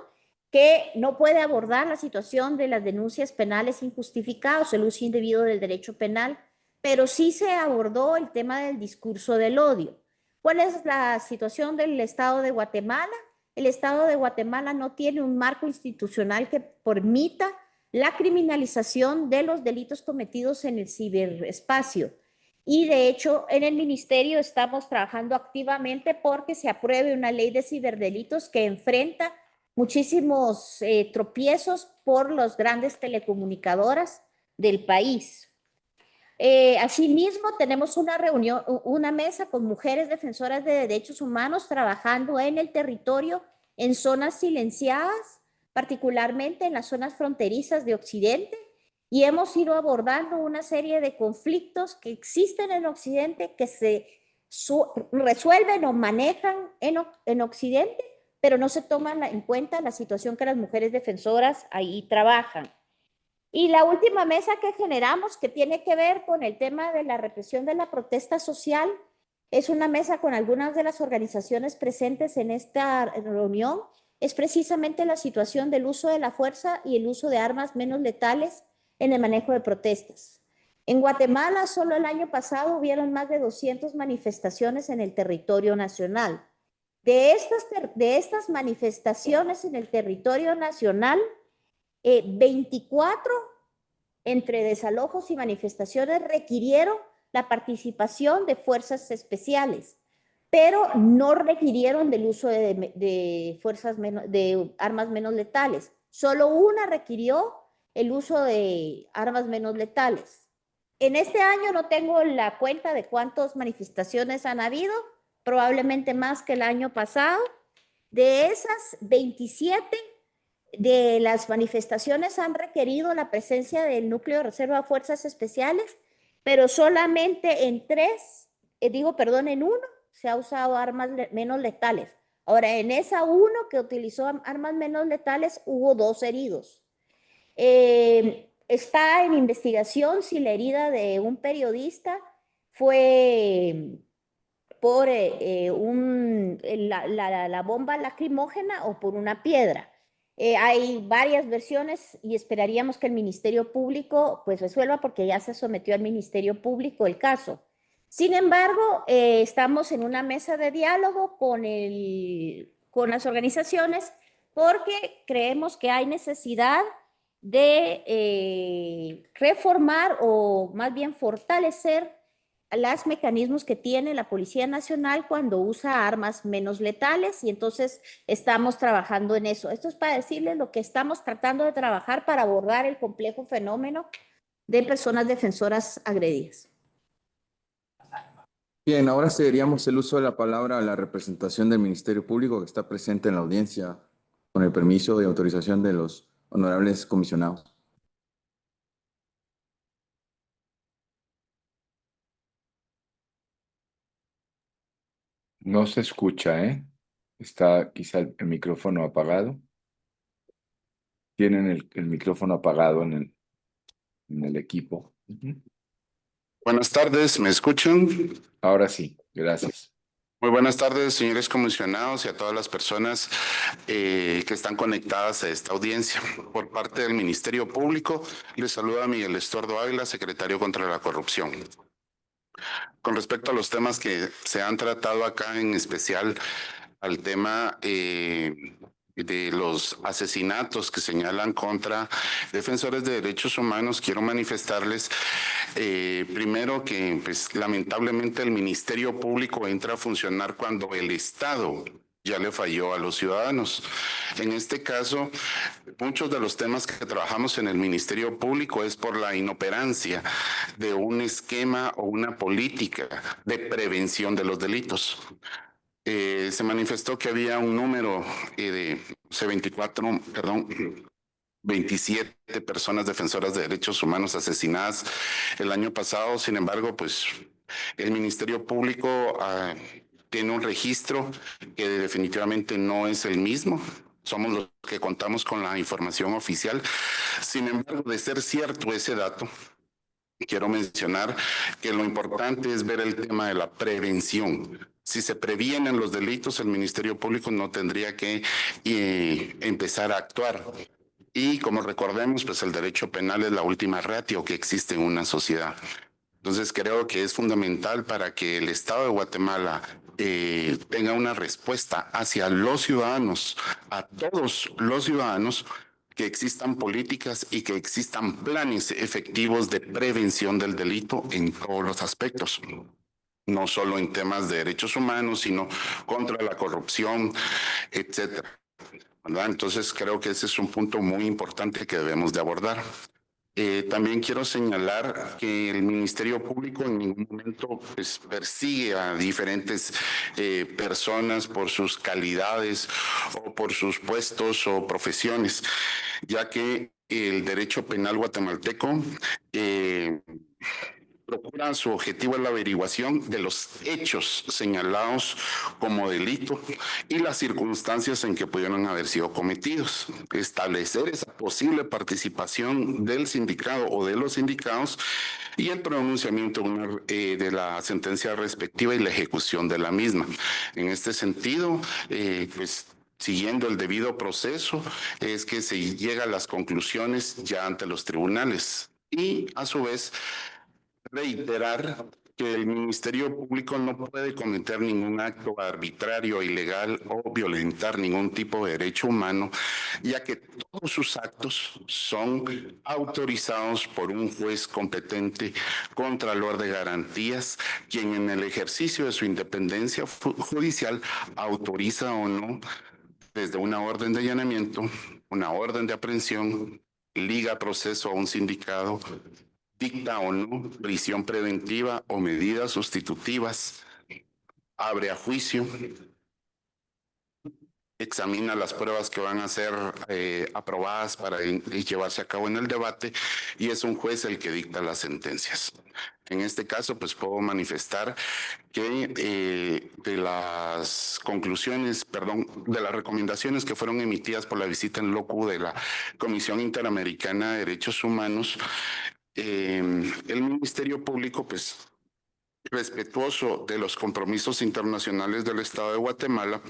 que no puede abordar la situación de las denuncias penales injustificadas, el uso indebido del derecho penal, pero sí se abordó el tema del discurso del odio. ¿Cuál es la situación del Estado de Guatemala? El Estado de Guatemala no tiene un marco institucional que permita la criminalización de los delitos cometidos en el ciberespacio. Y de hecho, en el ministerio estamos trabajando activamente porque se apruebe una ley de ciberdelitos que enfrenta muchísimos tropiezos por las grandes telecomunicadoras del país. Asimismo, tenemos una mesa con mujeres defensoras de derechos humanos trabajando en el territorio en zonas silenciadas, particularmente en las zonas fronterizas de Occidente, y hemos ido abordando una serie de conflictos que existen en Occidente que se resuelven o manejan en Occidente, pero no se toman en cuenta la situación que las mujeres defensoras ahí trabajan. Y la última mesa que generamos, que tiene que ver con el tema de la represión de la protesta social, es una mesa con algunas de las organizaciones presentes en esta reunión, es precisamente la situación del uso de la fuerza y el uso de armas menos letales en el manejo de protestas. En Guatemala, solo el año pasado hubieron más de 200 manifestaciones en el territorio nacional. De estas manifestaciones en el territorio nacional, 24 entre desalojos y manifestaciones requirieron la participación de fuerzas especiales, pero no requirieron del uso de armas menos letales. Solo una requirió el uso de armas menos letales. En este año no tengo la cuenta de cuántas manifestaciones han habido, probablemente más que el año pasado. De esas 27 de las manifestaciones han requerido la presencia del núcleo de reserva de fuerzas especiales, pero solamente en en uno se ha usado armas menos letales. Ahora, en esa uno que utilizó armas menos letales hubo 2 heridos. Está en investigación si la herida de un periodista fue por la bomba lacrimógena o por una piedra. Hay varias versiones y esperaríamos que el Ministerio Público pues resuelva porque ya se sometió al Ministerio Público el caso. Sin embargo, estamos en una mesa de diálogo con las organizaciones porque creemos que hay necesidad de reformar o más bien fortalecer los mecanismos que tiene la Policía Nacional cuando usa armas menos letales, y entonces estamos trabajando en eso. Esto es para decirles lo que estamos tratando de trabajar para abordar el complejo fenómeno de personas defensoras agredidas. Bien, ahora cederíamos el uso de la palabra a la representación del Ministerio Público que está presente en la audiencia, con el permiso y autorización de los honorables comisionados. No se escucha, ¿eh? Está quizá el micrófono apagado. Tienen el micrófono apagado en el equipo. Buenas tardes, ¿me escuchan? Ahora sí, gracias. Muy buenas tardes, señores comisionados y a todas las personas que están conectadas a esta audiencia. Por parte del Ministerio Público, les saluda Miguel Estordo Ávila, secretario contra la corrupción. Con respecto a los temas que se han tratado acá, en especial al tema de los asesinatos que señalan contra defensores de derechos humanos, quiero manifestarles primero que pues, lamentablemente el Ministerio Público entra a funcionar cuando el Estado ya le falló a los ciudadanos. En este caso, muchos de los temas que trabajamos en el Ministerio Público es por la inoperancia de un esquema o una política de prevención de los delitos. Se manifestó que había un número de 27 personas defensoras de derechos humanos asesinadas el año pasado. Sin embargo, pues el Ministerio Público tiene un registro que definitivamente no es el mismo. Somos los que contamos con la información oficial. Sin embargo, de ser cierto ese dato, quiero mencionar que lo importante es ver el tema de la prevención. Si se previenen los delitos, el Ministerio Público no tendría que empezar a actuar. Y como recordemos, pues el derecho penal es la última ratio que existe en una sociedad. Entonces creo que es fundamental para que el Estado de Guatemala tenga una respuesta hacia los ciudadanos, a todos los ciudadanos, que existan políticas y que existan planes efectivos de prevención del delito en todos los aspectos. No solo en temas de derechos humanos, sino contra la corrupción, etcétera. ¿Verdad? Entonces creo que ese es un punto muy importante que debemos de abordar. También quiero señalar que el Ministerio Público en ningún momento pues, persigue a diferentes personas por sus calidades o por sus puestos o profesiones, ya que el derecho penal guatemalteco procura su objetivo en la averiguación de los hechos señalados como delito y las circunstancias en que pudieron haber sido cometidos. Establecer esa posible participación del sindicado o de los sindicados y el pronunciamiento de la sentencia respectiva y la ejecución de la misma. En este sentido, pues siguiendo el debido proceso, es que se llega a las conclusiones ya ante los tribunales y a su vez reiterar que el Ministerio Público no puede cometer ningún acto arbitrario, ilegal o violentar ningún tipo de derecho humano, ya que todos sus actos son autorizados por un juez competente, contralor de garantías, quien en el ejercicio de su independencia judicial autoriza o no desde una orden de allanamiento, una orden de aprehensión, liga proceso a un sindicado, dicta o no prisión preventiva o medidas sustitutivas, abre a juicio, examina las pruebas que van a ser aprobadas para llevarse a cabo en el debate y es un juez el que dicta las sentencias. En este caso, pues puedo manifestar que de las conclusiones, de las recomendaciones que fueron emitidas por la visita en loco de la Comisión Interamericana de Derechos Humanos, el Ministerio Público, pues, respetuoso de los compromisos internacionales del Estado de Guatemala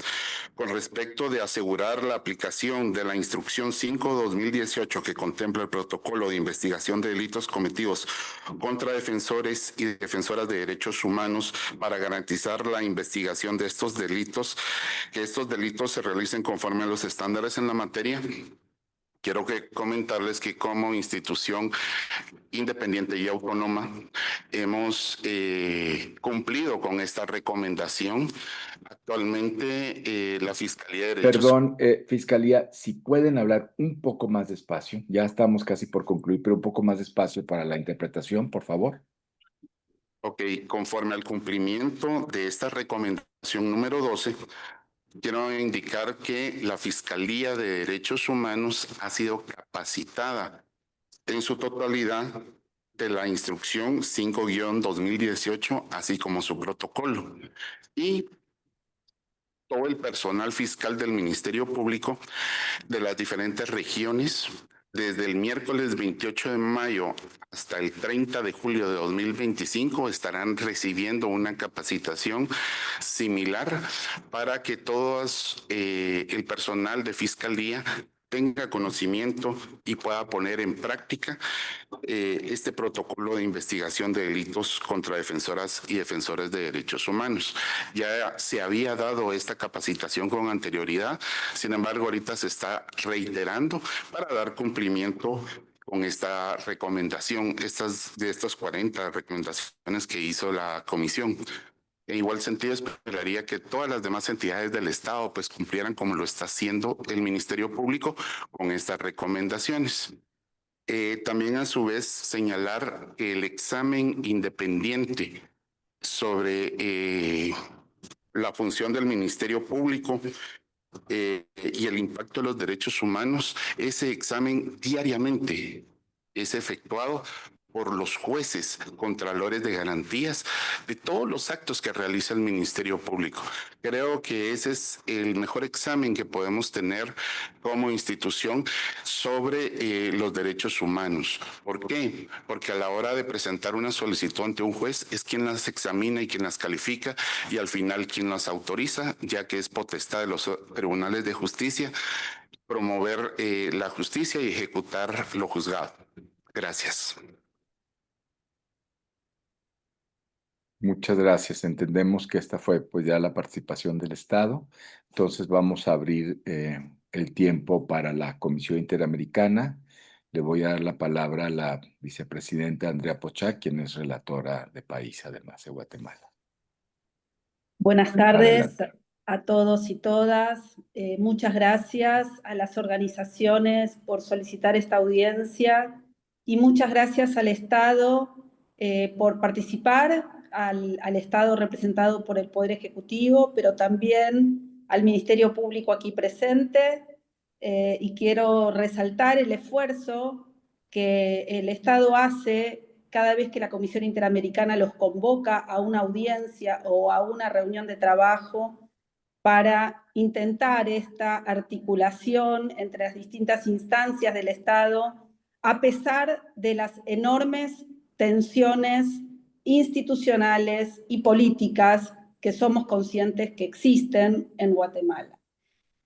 con respecto de asegurar la aplicación de la Instrucción 5/2018 que contempla el protocolo de investigación de delitos cometidos contra defensores y defensoras de derechos humanos para garantizar la investigación de estos delitos, que estos delitos se realicen conforme a los estándares en la materia. Quiero comentarles que como institución independiente y autónoma hemos cumplido con esta recomendación. Actualmente la Fiscalía de Derechos... Perdón, Fiscalía, si pueden hablar un poco más despacio. Ya estamos casi por concluir, pero un poco más despacio para la interpretación, por favor. Ok, conforme al cumplimiento de esta recomendación número 12, quiero indicar que la Fiscalía de Derechos Humanos ha sido capacitada en su totalidad de la Instrucción 5/2018, así como su protocolo. Y todo el personal fiscal del Ministerio Público de las diferentes regiones. Desde el miércoles 28 de mayo hasta el 30 de julio de 2025 estarán recibiendo una capacitación similar para que todos el personal de Fiscalía tenga conocimiento y pueda poner en práctica este protocolo de investigación de delitos contra defensoras y defensores de derechos humanos. Ya se había dado esta capacitación con anterioridad, sin embargo, ahorita se está reiterando para dar cumplimiento con esta recomendación, de estas 40 recomendaciones que hizo la comisión. En igual sentido, esperaría que todas las demás entidades del Estado pues cumplieran como lo está haciendo el Ministerio Público con estas recomendaciones. También a su vez señalar que el examen independiente sobre la función del Ministerio Público y el impacto de los derechos humanos, ese examen diariamente es efectuado por los jueces, contralores de garantías, de todos los actos que realiza el Ministerio Público. Creo que ese es el mejor examen que podemos tener como institución sobre los derechos humanos. ¿Por qué? Porque a la hora de presentar una solicitud ante un juez es quien las examina y quien las califica y al final quien las autoriza, ya que es potestad de los tribunales de justicia promover la justicia y ejecutar lo juzgado. Gracias. Muchas gracias. Entendemos que esta fue pues ya la participación del Estado. Entonces vamos a abrir el tiempo para la Comisión Interamericana. Le voy a dar la palabra a la vicepresidenta Andrea Pochac, quien es relatora de país, además de Guatemala. Buenas tardes Adelante. a todos y todas. Muchas gracias a las organizaciones por solicitar esta audiencia y muchas gracias al Estado por participar, al Estado representado por el Poder Ejecutivo, pero también al Ministerio Público aquí presente. Y quiero resaltar el esfuerzo que el Estado hace cada vez que la Comisión Interamericana los convoca a una audiencia o a una reunión de trabajo para intentar esta articulación entre las distintas instancias del Estado, a pesar de las enormes tensiones institucionales y políticas que somos conscientes que existen en Guatemala.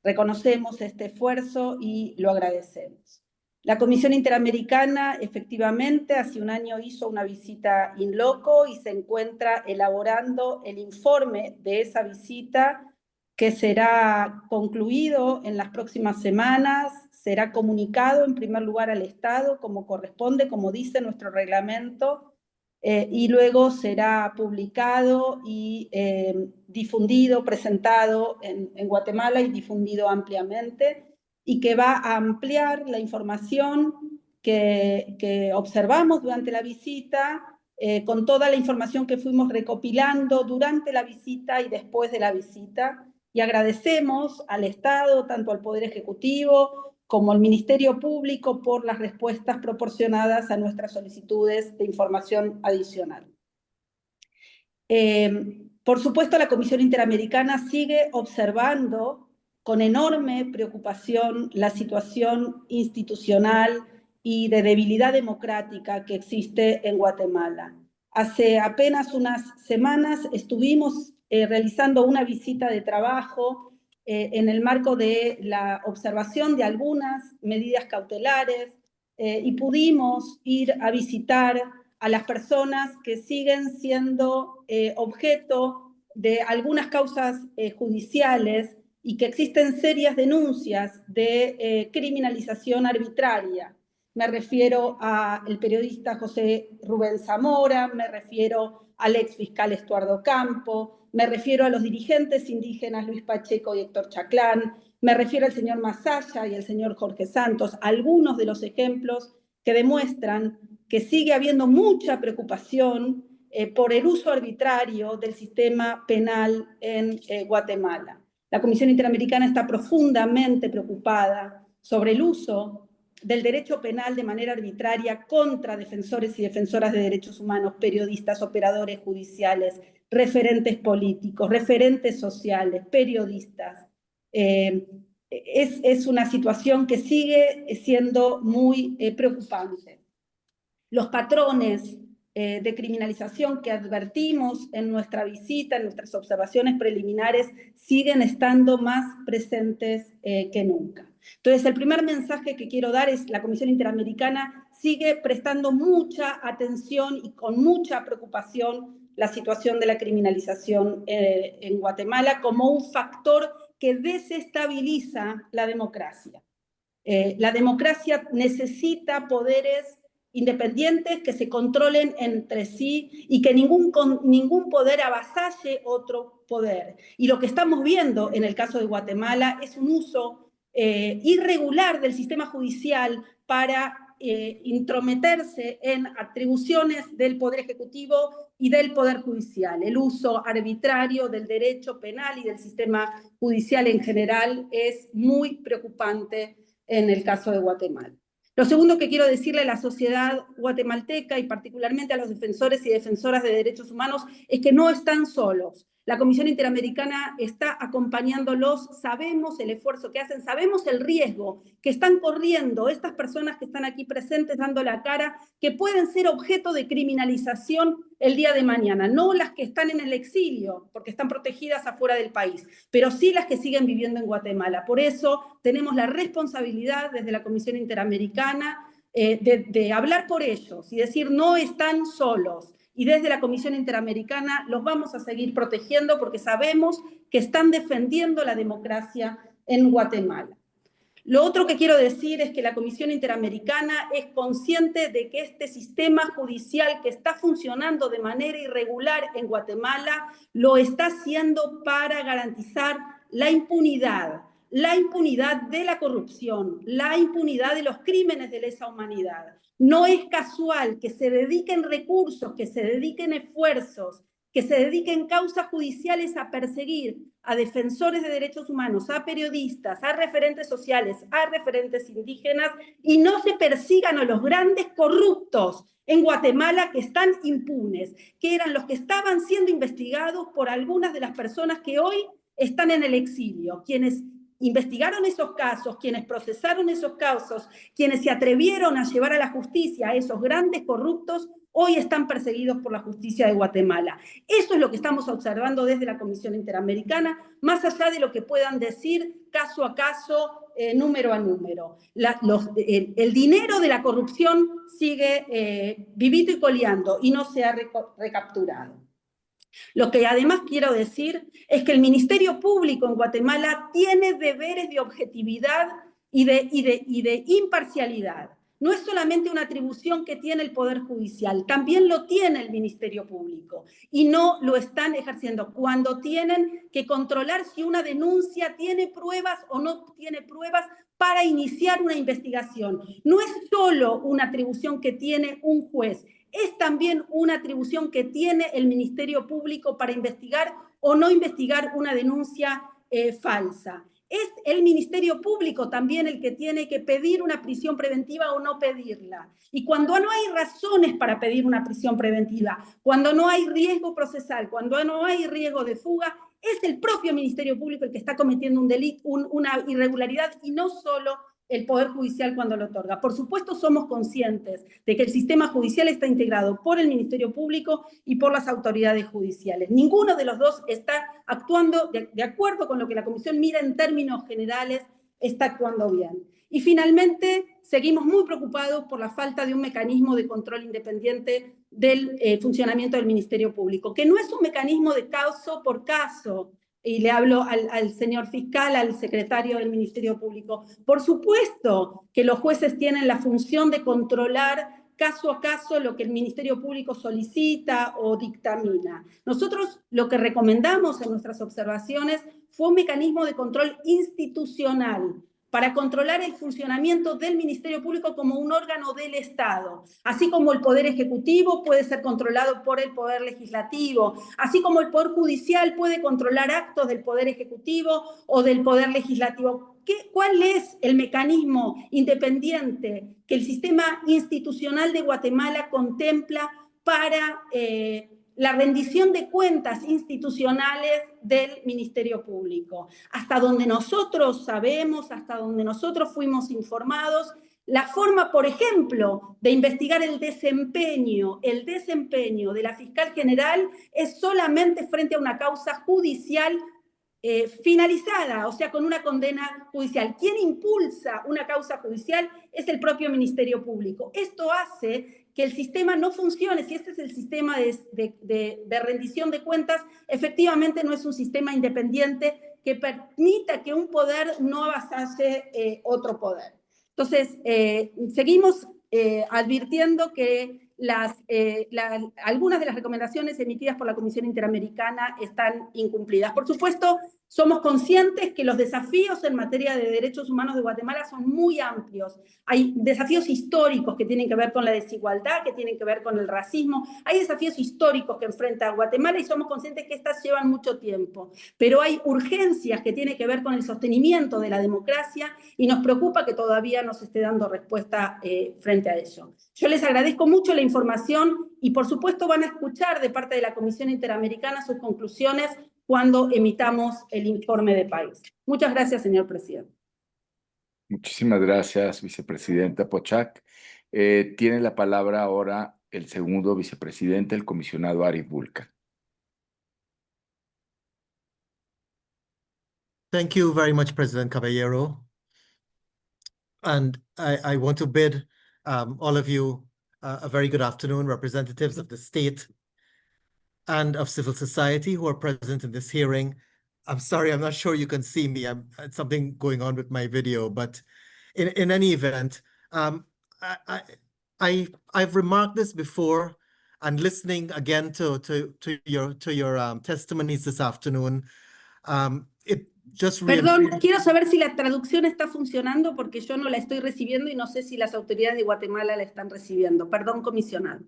Reconocemos este esfuerzo y lo agradecemos. La Comisión Interamericana efectivamente hace un año hizo una visita in loco y se encuentra elaborando el informe de esa visita que será concluido en las próximas semanas, será comunicado en primer lugar al Estado como corresponde, como dice nuestro reglamento, y luego será publicado y difundido, presentado en Guatemala y difundido ampliamente, y que va a ampliar la información que observamos durante la visita, con toda la información que fuimos recopilando durante la visita y después de la visita. Y agradecemos al Estado, tanto al Poder Ejecutivo como al Ministerio Público, por las respuestas proporcionadas a nuestras solicitudes de información adicional. Por supuesto, la Comisión Interamericana sigue observando con enorme preocupación la situación institucional y de debilidad democrática que existe en Guatemala. Hace apenas unas semanas estuvimos realizando una visita de trabajo en el marco de la observación de algunas medidas cautelares y pudimos ir a visitar a las personas que siguen siendo objeto de algunas causas judiciales y que existen serias denuncias de criminalización arbitraria. Me refiero al periodista José Rubén Zamora, me refiero al exfiscal Estuardo Campo, me refiero a los dirigentes indígenas Luis Pacheco y Héctor Chaclán, me refiero al señor Masaya y al señor Jorge Santos, algunos de los ejemplos que demuestran que sigue habiendo mucha preocupación por el uso arbitrario del sistema penal en Guatemala. La Comisión Interamericana está profundamente preocupada sobre el uso del derecho penal de manera arbitraria contra defensores y defensoras de derechos humanos, periodistas, operadores judiciales, referentes políticos, referentes sociales, periodistas. Es una situación que sigue siendo muy preocupante. Los patrones de criminalización que advertimos en nuestra visita, en nuestras observaciones preliminares, siguen estando más presentes que nunca. Entonces, el primer mensaje que quiero dar es: la Comisión Interamericana sigue prestando mucha atención y con mucha preocupación la situación de la criminalización en Guatemala como un factor que desestabiliza la democracia. La democracia necesita poderes independientes que se controlen entre sí y que ningún poder avasalle otro poder. Y lo que estamos viendo en el caso de Guatemala es un uso irregular del sistema judicial para intrometerse en atribuciones del Poder Ejecutivo y del Poder Judicial. El uso arbitrario del derecho penal y del sistema judicial en general es muy preocupante en el caso de Guatemala. Lo segundo que quiero decirle a la sociedad guatemalteca y particularmente a los defensores y defensoras de derechos humanos es que no están solos. La Comisión Interamericana está acompañándolos, sabemos el esfuerzo que hacen, sabemos el riesgo que están corriendo estas personas que están aquí presentes dando la cara, que pueden ser objeto de criminalización el día de mañana, no las que están en el exilio, porque están protegidas afuera del país, pero sí las que siguen viviendo en Guatemala. Por eso tenemos la responsabilidad desde la Comisión Interamericana de hablar por ellos y decir: no están solos. Y desde la Comisión Interamericana los vamos a seguir protegiendo porque sabemos que están defendiendo la democracia en Guatemala. Lo otro que quiero decir es que la Comisión Interamericana es consciente de que este sistema judicial que está funcionando de manera irregular en Guatemala lo está haciendo para garantizar la impunidad de la corrupción, la impunidad de los crímenes de lesa humanidad. No es casual que se dediquen recursos, que se dediquen esfuerzos, que se dediquen causas judiciales a perseguir a defensores de derechos humanos, a periodistas, a referentes sociales, a referentes indígenas, y no se persigan a los grandes corruptos en Guatemala que están impunes, que eran los que estaban siendo investigados por algunas de las personas que hoy están en el exilio, quienes investigaron esos casos, quienes procesaron esos casos, quienes se atrevieron a llevar a la justicia a esos grandes corruptos, hoy están perseguidos por la justicia de Guatemala. Eso es lo que estamos observando desde la Comisión Interamericana, más allá de lo que puedan decir caso a caso, número a número. El dinero de la corrupción sigue vivito y coleando y no se ha recapturado. Lo que además quiero decir es que el Ministerio Público en Guatemala tiene deberes de objetividad y de imparcialidad. No es solamente una atribución que tiene el Poder Judicial, también lo tiene el Ministerio Público y no lo están ejerciendo cuando tienen que controlar si una denuncia tiene pruebas o no tiene pruebas para iniciar una investigación. No es solo una atribución que tiene un juez, es también una atribución que tiene el Ministerio Público para investigar o no investigar una denuncia falsa. Es el Ministerio Público también el que tiene que pedir una prisión preventiva o no pedirla. Y cuando no hay razones para pedir una prisión preventiva, cuando no hay riesgo procesal, cuando no hay riesgo de fuga, es el propio Ministerio Público el que está cometiendo un delito, una irregularidad, y no solo el Poder Judicial cuando lo otorga. Por supuesto, somos conscientes de que el sistema judicial está integrado por el Ministerio Público y por las autoridades judiciales. Ninguno de los dos está actuando de acuerdo con lo que la Comisión mira en términos generales, está actuando bien. Y finalmente, seguimos muy preocupados por la falta de un mecanismo de control independiente del funcionamiento del Ministerio Público, que no es un mecanismo de caso por caso. Y le hablo al señor fiscal, al secretario del Ministerio Público. Por supuesto que los jueces tienen la función de controlar caso a caso lo que el Ministerio Público solicita o dictamina. Nosotros lo que recomendamos en nuestras observaciones fue un mecanismo de control institucional para controlar el funcionamiento del Ministerio Público como un órgano del Estado, así como el Poder Ejecutivo puede ser controlado por el Poder Legislativo, así como el Poder Judicial puede controlar actos del Poder Ejecutivo o del Poder Legislativo. ¿Cuál es el mecanismo independiente que el sistema institucional de Guatemala contempla para la rendición de cuentas institucionales del Ministerio Público? Hasta donde nosotros sabemos, hasta donde nosotros fuimos informados, la forma, por ejemplo, de investigar el desempeño de la fiscal general es solamente frente a una causa judicial finalizada, o sea, con una condena judicial. ¿Quién impulsa una causa judicial? Es el propio Ministerio Público. Esto hace que el sistema no funcione. Si este es el sistema de rendición de cuentas, efectivamente no es un sistema independiente que permita que un poder no avasalle otro poder. Entonces, seguimos advirtiendo que algunas de las recomendaciones emitidas por la Comisión Interamericana están incumplidas. Por supuesto, somos conscientes que los desafíos en materia de derechos humanos de Guatemala son muy amplios. Hay desafíos históricos que tienen que ver con la desigualdad, que tienen que ver con el racismo. Hay desafíos históricos que enfrenta Guatemala y somos conscientes que estas llevan mucho tiempo. Pero hay urgencias que tienen que ver con el sostenimiento de la democracia y nos preocupa que todavía no se esté dando respuesta frente a ello. Yo les agradezco mucho la información y por supuesto van a escuchar de parte de la Comisión Interamericana sus conclusiones cuando emitamos el informe de país. Muchas gracias, señor presidente. Muchísimas gracias, vicepresidenta Pochac. Tiene la palabra ahora el segundo vicepresidente, el comisionado Arif Vulcan. Thank you very much, President Caballero. And I want to bid all of you a very good afternoon, representatives of the state and of civil society who are present in this hearing. I'm sorry, I'm not sure you can see me. It's something going on with my video, but in any event, I've remarked this before, and listening again to your testimonies this afternoon, it just Perdón, quiero saber si la traducción está funcionando porque yo no la estoy recibiendo y no sé si las autoridades de Guatemala la están recibiendo. Perdón, comisionado.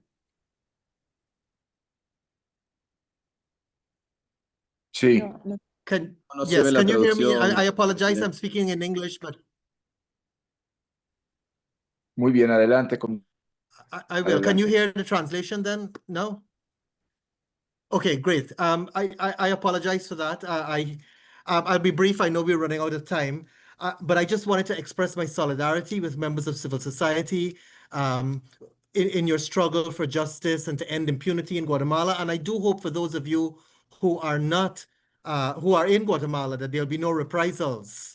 Sí. Can you hear me? I apologize, I'm speaking in English, but Muy bien, adelante. I will. Can you hear the translation then? No? Okay, great. I apologize for that. I'll be brief. I know we're running out of time, but I just wanted to express my solidarity with members of civil society in your struggle for justice and to end impunity in Guatemala. And I do hope for those of you who are not, who are in Guatemala, that there'll be no reprisals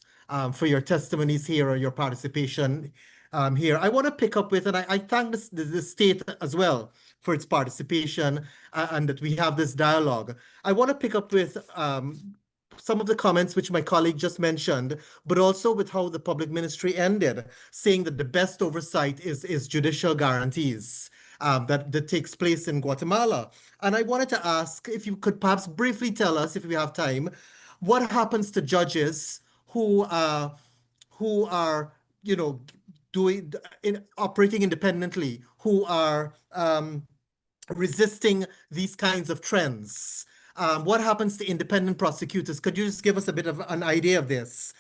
for your testimonies here or your participation here. I want to pick up with, and I thank the state as well for its participation and that we have this dialogue. I want to pick up with some of the comments which my colleague just mentioned, but also with how the public ministry ended, saying that the best oversight is judicial guarantees that takes place in Guatemala. And I wanted to ask if you could perhaps briefly tell us, if we have time, what happens to judges who are, you know, operating independently, who are resisting these kinds of trends? What happens to independent prosecutors? Could you just give us a bit of an idea of this?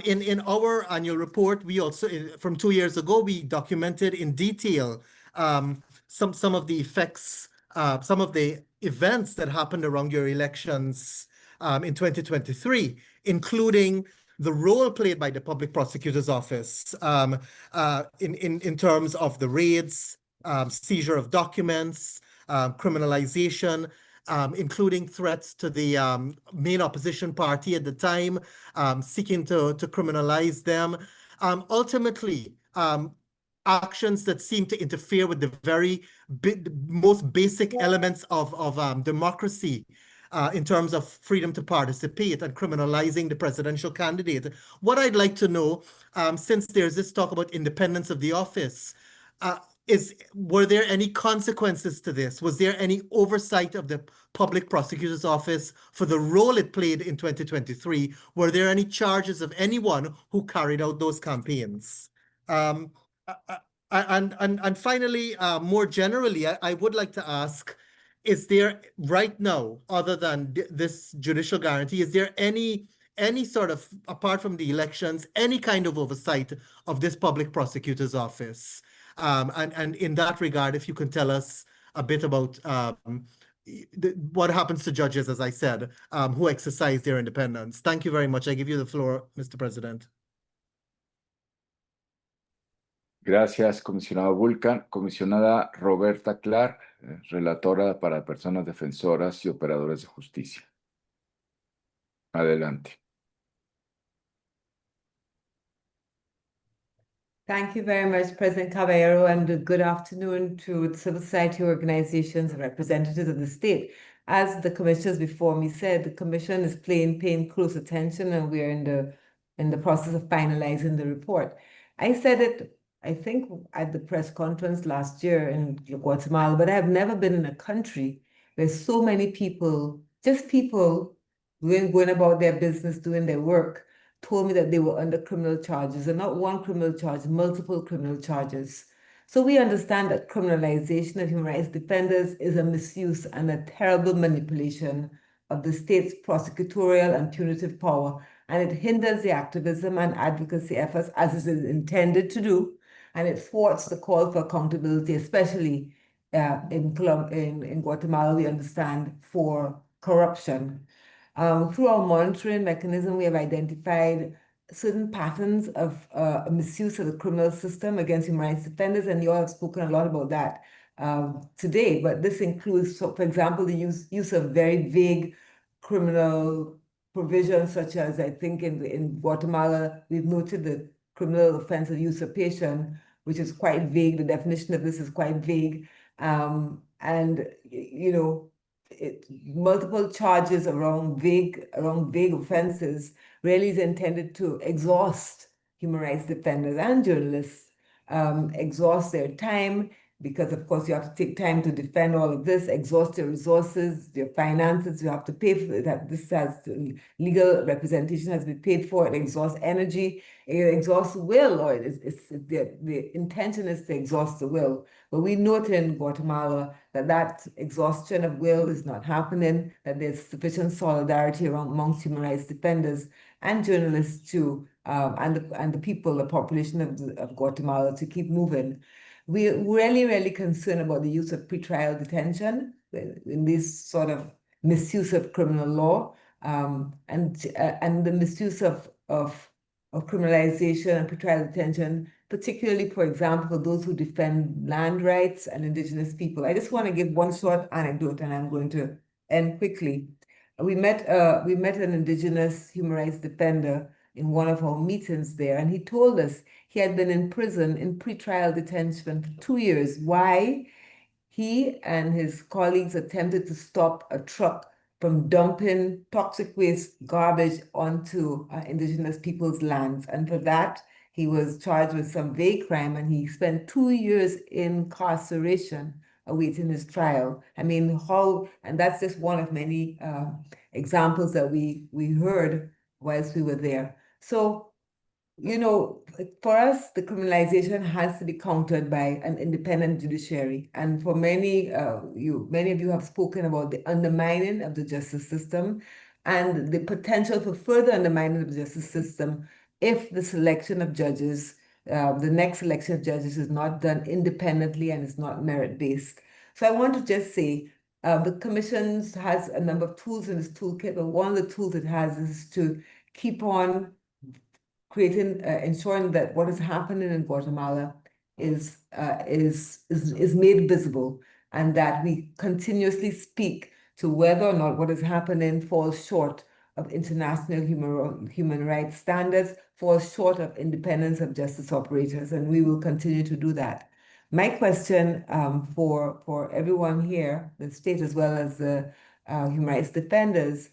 In our annual report, we also, from 2 years ago, we documented in detail some of the effects, some of the events that happened around your elections in 2023, including the role played by the Public Prosecutor's Office in terms of the raids, seizure of documents, criminalization, including threats to the main opposition party at the time, seeking to criminalize them. Ultimately, actions that seem to interfere with the very most basic elements of democracy in terms of freedom to participate and criminalizing the presidential candidate. What I'd like to know, since there's this talk about independence of the office, were there any consequences to this? Was there any oversight of the Public Prosecutor's Office for the role it played in 2023? Were there any charges of anyone who carried out those campaigns? And finally, more generally, I would like to ask, is there right now, other than this judicial guarantee, is there any any sort of, apart from the elections, any kind of oversight of this public prosecutor's office? And in that regard, if you can tell us a bit about what happens to judges, as I said, who exercise their independence. Thank you very much. I give you the floor, Mr. President. Gracias, comisionado Vulcan. Comisionada Roberta Clark, relatora para personas defensoras y operadores de justicia. Adelante. Thank you very much, President Caballero, and good afternoon to the civil society organizations and representatives of the state. As the commissioners before me said, the commission is paying close attention, and we are in the process of finalizing the report. I said it, I think, at the press conference last year in Guatemala, but I have never been in a country where so many people, just people going about their business, doing their work, told me that they were under criminal charges, and not one criminal charge, multiple criminal charges. So we understand that criminalization of human rights defenders is a misuse and a terrible manipulation of the state's prosecutorial and punitive power, and it hinders the activism and advocacy efforts as it is intended to do, and it thwarts the call for accountability, especially in Guatemala, we understand, for corruption. Through our monitoring mechanism, we have identified certain patterns of misuse of the criminal system against human rights defenders, and you all have spoken a lot about that today. But this includes, so for example, the use of very vague criminal provisions, such as, I think in Guatemala, we've noted the criminal offense of usurpation, which is quite vague. The definition of this is quite vague. And, you know, multiple charges around vague offenses really is intended to exhaust human rights defenders and journalists, exhaust their time, because of course you have to take time to defend all of this, exhaust your resources, your finances, you have to pay for that. This has legal representation has been paid for, it exhausts energy, it exhausts will, or the intention is to exhaust the will. But we note in Guatemala that exhaustion of will is not happening, that there's sufficient solidarity amongst human rights defenders and journalists too, and the people, the population of Guatemala to keep moving. We're really concerned about the use of pretrial detention in this sort of misuse of criminal law, and the misuse of criminalization and pretrial detention, particularly, for example, those who defend land rights and indigenous people. I just want to give one short anecdote, and I'm going to end quickly. We met an indigenous human rights defender in one of our meetings there, and he told us he had been in prison in pretrial detention for 2 years. Why? He and his colleagues attempted to stop a truck from dumping toxic waste garbage onto indigenous people's lands, and for that he was charged with some vague crime, and he spent 2 years in incarceration awaiting his trial. I mean, and that's just one of many examples that we heard whilst we were there. So, you know, for us, the criminalization has to be countered by an independent judiciary. And for many of you have spoken about the undermining of the justice system and the potential for further undermining of the justice system if the selection of judges, the next selection of judges is not done independently and is not merit-based. So I want to just say, the Commission has a number of tools in its toolkit, but one of the tools it has is to keep on ensuring that what is happening in Guatemala is made visible, and that we continuously speak to whether or not what is happening falls short of international human rights standards, falls short of independence of justice operators, and we will continue to do that. My question for everyone here, the state as well as the human rights defenders,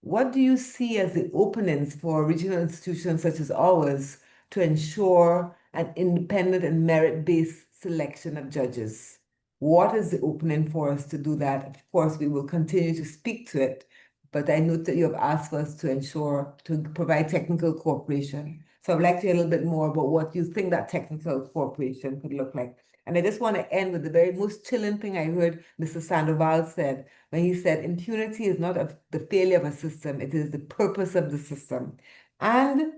what do you see as the openings for regional institutions such as ours to ensure an independent and merit-based selection of judges? What is the opening for us to do that? Of course, we will continue to speak to it, but I note that you have asked us to provide technical cooperation. So I'd like to hear a little bit more about what you think that technical cooperation could look like. And I just want to end with the very most chilling thing I heard Mr. Sandoval said, when he said, impunity is not the failure of a system, it is the purpose of the system. And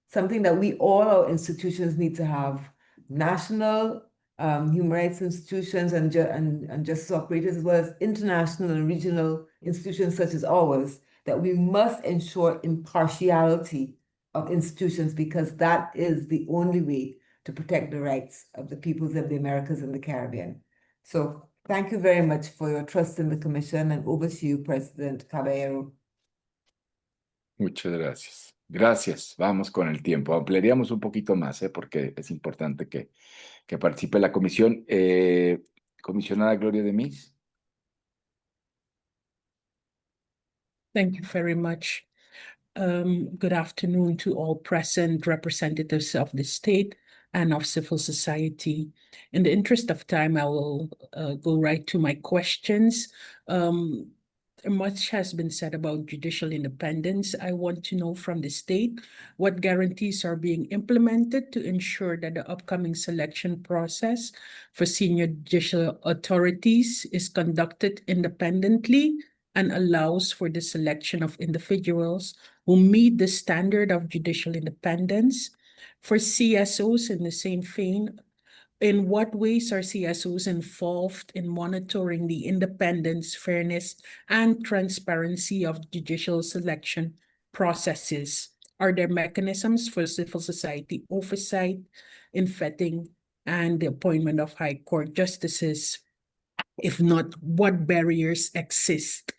something that we all, our institutions, need to have, national human rights institutions and justice operators, as well as international and regional institutions such as ours, that we must ensure impartiality of institutions, because that is the only way to protect the rights of the peoples of the Americas and the Caribbean. So thank you very much for your trust in the Commission, and over to you, President Caballero. Muchas gracias. Gracias. Vamos con el tiempo. Ampliaríamos un poquito más, porque es importante que participe la comisión. Comisionada Gloria de Mis. Thank you very much. Good afternoon to all present representatives of the state and of civil society. In the interest of time, I will go right to my questions. Much has been said about judicial independence. I want to know from the state what guarantees are being implemented to ensure that the upcoming selection process for senior judicial authorities is conducted independently and allows for the selection of individuals who meet the standard of judicial independence. For CSOs, in the same vein, in what ways are CSOs involved in monitoring the independence, fairness, and transparency of judicial selection processes? Are there mechanisms for civil society oversight in vetting and the appointment of high court justices? If not, what barriers exist?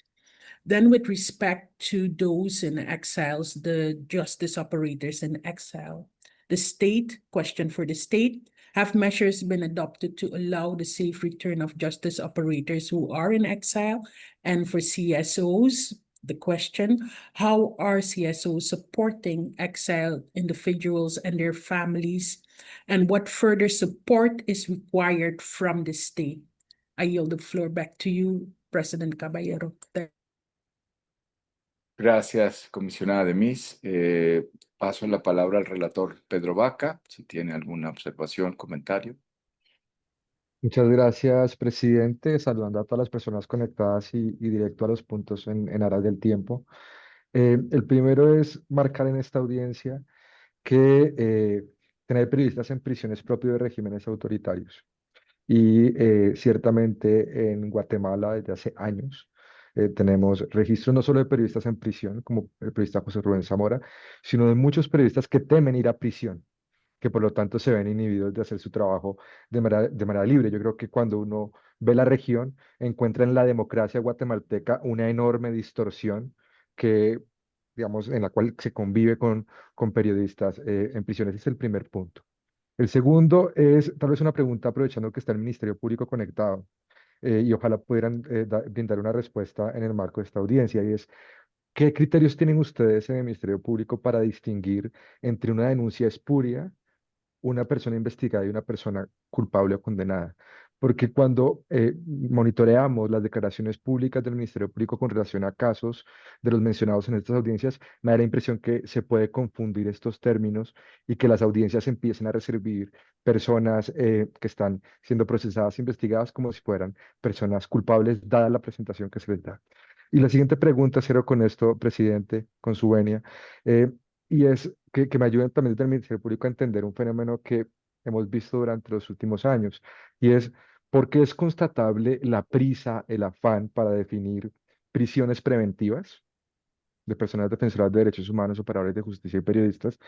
Then with respect to those in exiles, the justice operators in exile, the state, question for the state, have measures been adopted to allow the safe return of justice operators who are in exile? And for CSOs, the question, how are CSOs supporting exiled individuals and their families? And what further support is required from the state? I yield the floor back to you, President Caballero. Gracias, comisionada de Mis. Paso la palabra al relator Pedro Vaca, si tiene alguna observación, comentario. Muchas gracias, presidente. Saludando a todas las personas conectadas y directo a los puntos en aras del tiempo. El primero es marcar en esta audiencia que tener periodistas en prisión es propio de regímenes autoritarios. Y ciertamente en Guatemala desde hace años tenemos registros no solo de periodistas en prisión, como el periodista José Rubén Zamora, sino de muchos periodistas que temen ir a prisión, que por lo tanto se ven inhibidos de hacer su trabajo de manera libre. Yo creo que cuando uno ve la región, encuentra en la democracia guatemalteca una enorme distorsión que, digamos, en la cual se convive con periodistas en prisión. Ese es el primer punto. El segundo es tal vez una pregunta aprovechando que está el Ministerio Público conectado y ojalá pudieran brindar una respuesta en el marco de esta audiencia, y es, ¿qué criterios tienen ustedes en el Ministerio Público para distinguir entre una denuncia espuria, una persona investigada y una persona culpable o condenada? Porque cuando monitoreamos las declaraciones públicas del Ministerio Público con relación a casos de los mencionados en estas audiencias, me da la impresión que se puede confundir estos términos y que las audiencias empiecen a recibir personas que están siendo procesadas e investigadas como si fueran personas culpables, dada la presentación que se les da. Y la siguiente pregunta, cierro con esto, presidente, con su venia, y es que me ayuden también desde el Ministerio Público a entender un fenómeno que hemos visto durante los últimos años, y es por qué es constatable la prisa, el afán para definir prisiones preventivas de personas defensoras de derechos humanos, operadores de justicia y periodistas,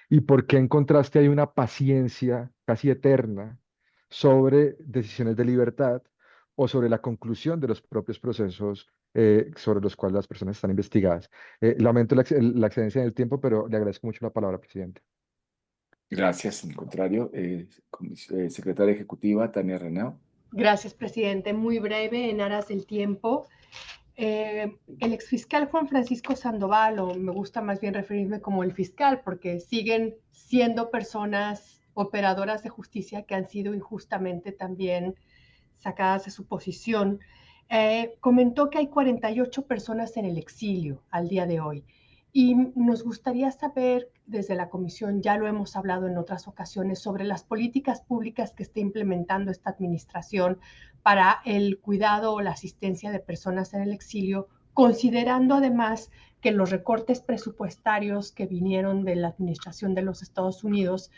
y por qué en contraste hay una paciencia casi eterna sobre decisiones de libertad o sobre la conclusión de los propios procesos sobre los cuales las personas están investigadas. Lamento la excedencia en el tiempo, pero le agradezco mucho la palabra, presidente. Gracias, en contrario. Secretaria Ejecutiva, Tania Renau. Gracias, presidente. Muy breve, en aras del tiempo. El exfiscal Juan Francisco Sandoval, o me gusta más bien referirme como el fiscal, porque siguen siendo personas operadoras de justicia que han sido injustamente también sacadas de su posición, comentó que hay 48 personas en el exilio al día de hoy Y nos gustaría saber, desde la Comisión, ya lo hemos hablado en otras ocasiones, sobre las políticas públicas que está implementando esta administración para el cuidado o la asistencia de personas en el exilio, considerando además que los recortes presupuestarios que vinieron de la administración de los Estados Unidos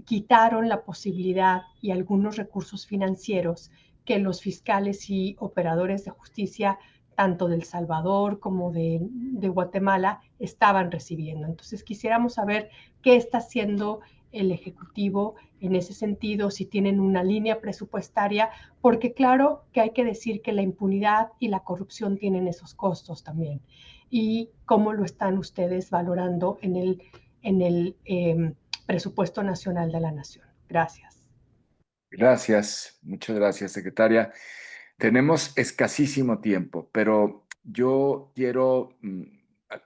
quitaron la posibilidad y algunos recursos financieros que los fiscales y operadores de justicia tanto de El Salvador como de Guatemala estaban recibiendo. Entonces quisiéramos saber qué está haciendo el Ejecutivo en ese sentido, si tienen una línea presupuestaria, porque claro que hay que decir que la impunidad y la corrupción tienen esos costos también. Y cómo lo están ustedes valorando en el presupuesto nacional de la nación. Gracias. Gracias, muchas gracias, secretaria. Tenemos escasísimo tiempo, pero yo quiero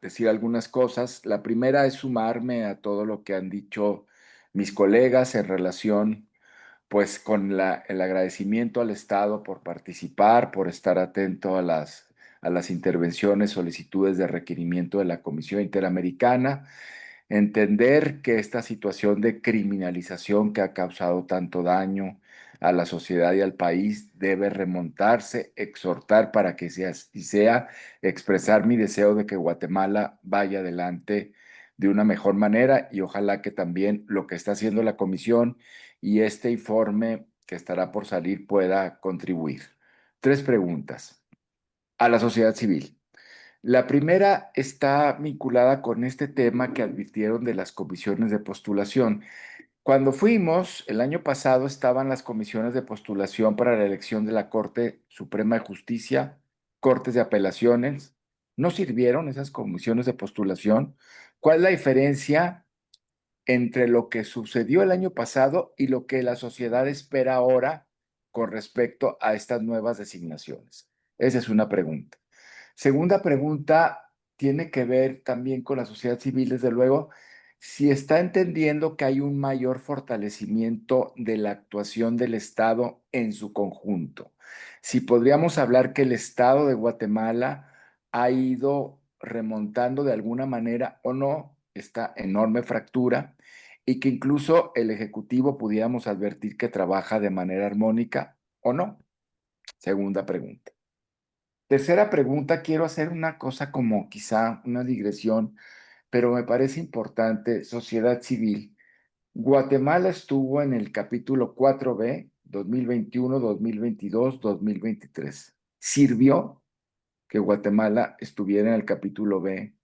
decir algunas cosas. La primera es sumarme a todo lo que han dicho mis colegas en relación, pues, con el agradecimiento al Estado por participar, por estar atento a las intervenciones, solicitudes de requerimiento de la Comisión Interamericana, entender que esta situación de criminalización que ha causado tanto daño a la sociedad y al país debe remontarse, exhortar para que sea así sea, expresar mi deseo de que Guatemala vaya adelante de una mejor manera y ojalá que también lo que está haciendo la comisión y este informe que estará por salir pueda contribuir. 3 preguntas a la sociedad civil. La primera está vinculada con este tema que advirtieron de las comisiones de postulación. Cuando fuimos, el año pasado estaban las comisiones de postulación para la elección de la Corte Suprema de Justicia, Cortes de Apelaciones. ¿No sirvieron esas comisiones de postulación? ¿Cuál es la diferencia entre lo que sucedió el año pasado y lo que la sociedad espera ahora con respecto a estas nuevas designaciones? Esa es una pregunta. Segunda pregunta tiene que ver también con la sociedad civil, desde luego, si está entendiendo que hay un mayor fortalecimiento de la actuación del Estado en su conjunto. Si podríamos hablar que el Estado de Guatemala ha ido remontando de alguna manera o no esta enorme fractura y que incluso el Ejecutivo pudiéramos advertir que trabaja de manera armónica o no. Segunda pregunta. Tercera pregunta, quiero hacer una cosa como quizá una digresión, pero me parece importante, sociedad civil. Guatemala estuvo en el capítulo 4B, 2021, 2022, 2023. ¿Sirvió que Guatemala estuviera en el capítulo B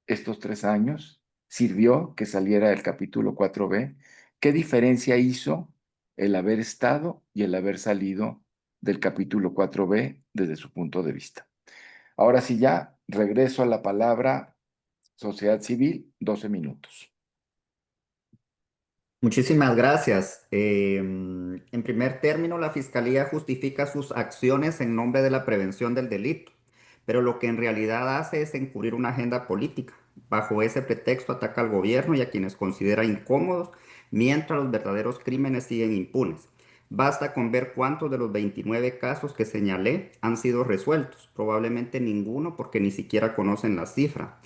estos 3 años? ¿Sirvió que saliera del capítulo 4B? ¿Qué diferencia hizo el haber estado y el haber salido del capítulo 4B desde su punto de vista? Ahora sí ya, regreso a la palabra sociedad civil, 12 minutos. Muchísimas gracias. En primer término, la Fiscalía justifica sus acciones en nombre de la prevención del delito, pero lo que en realidad hace es encubrir una agenda política. Bajo ese pretexto ataca al gobierno y a quienes considera incómodos, mientras los verdaderos crímenes siguen impunes. Basta con ver cuántos de los 29 casos que señalé han sido resueltos, probablemente ninguno porque ni siquiera conocen la cifra.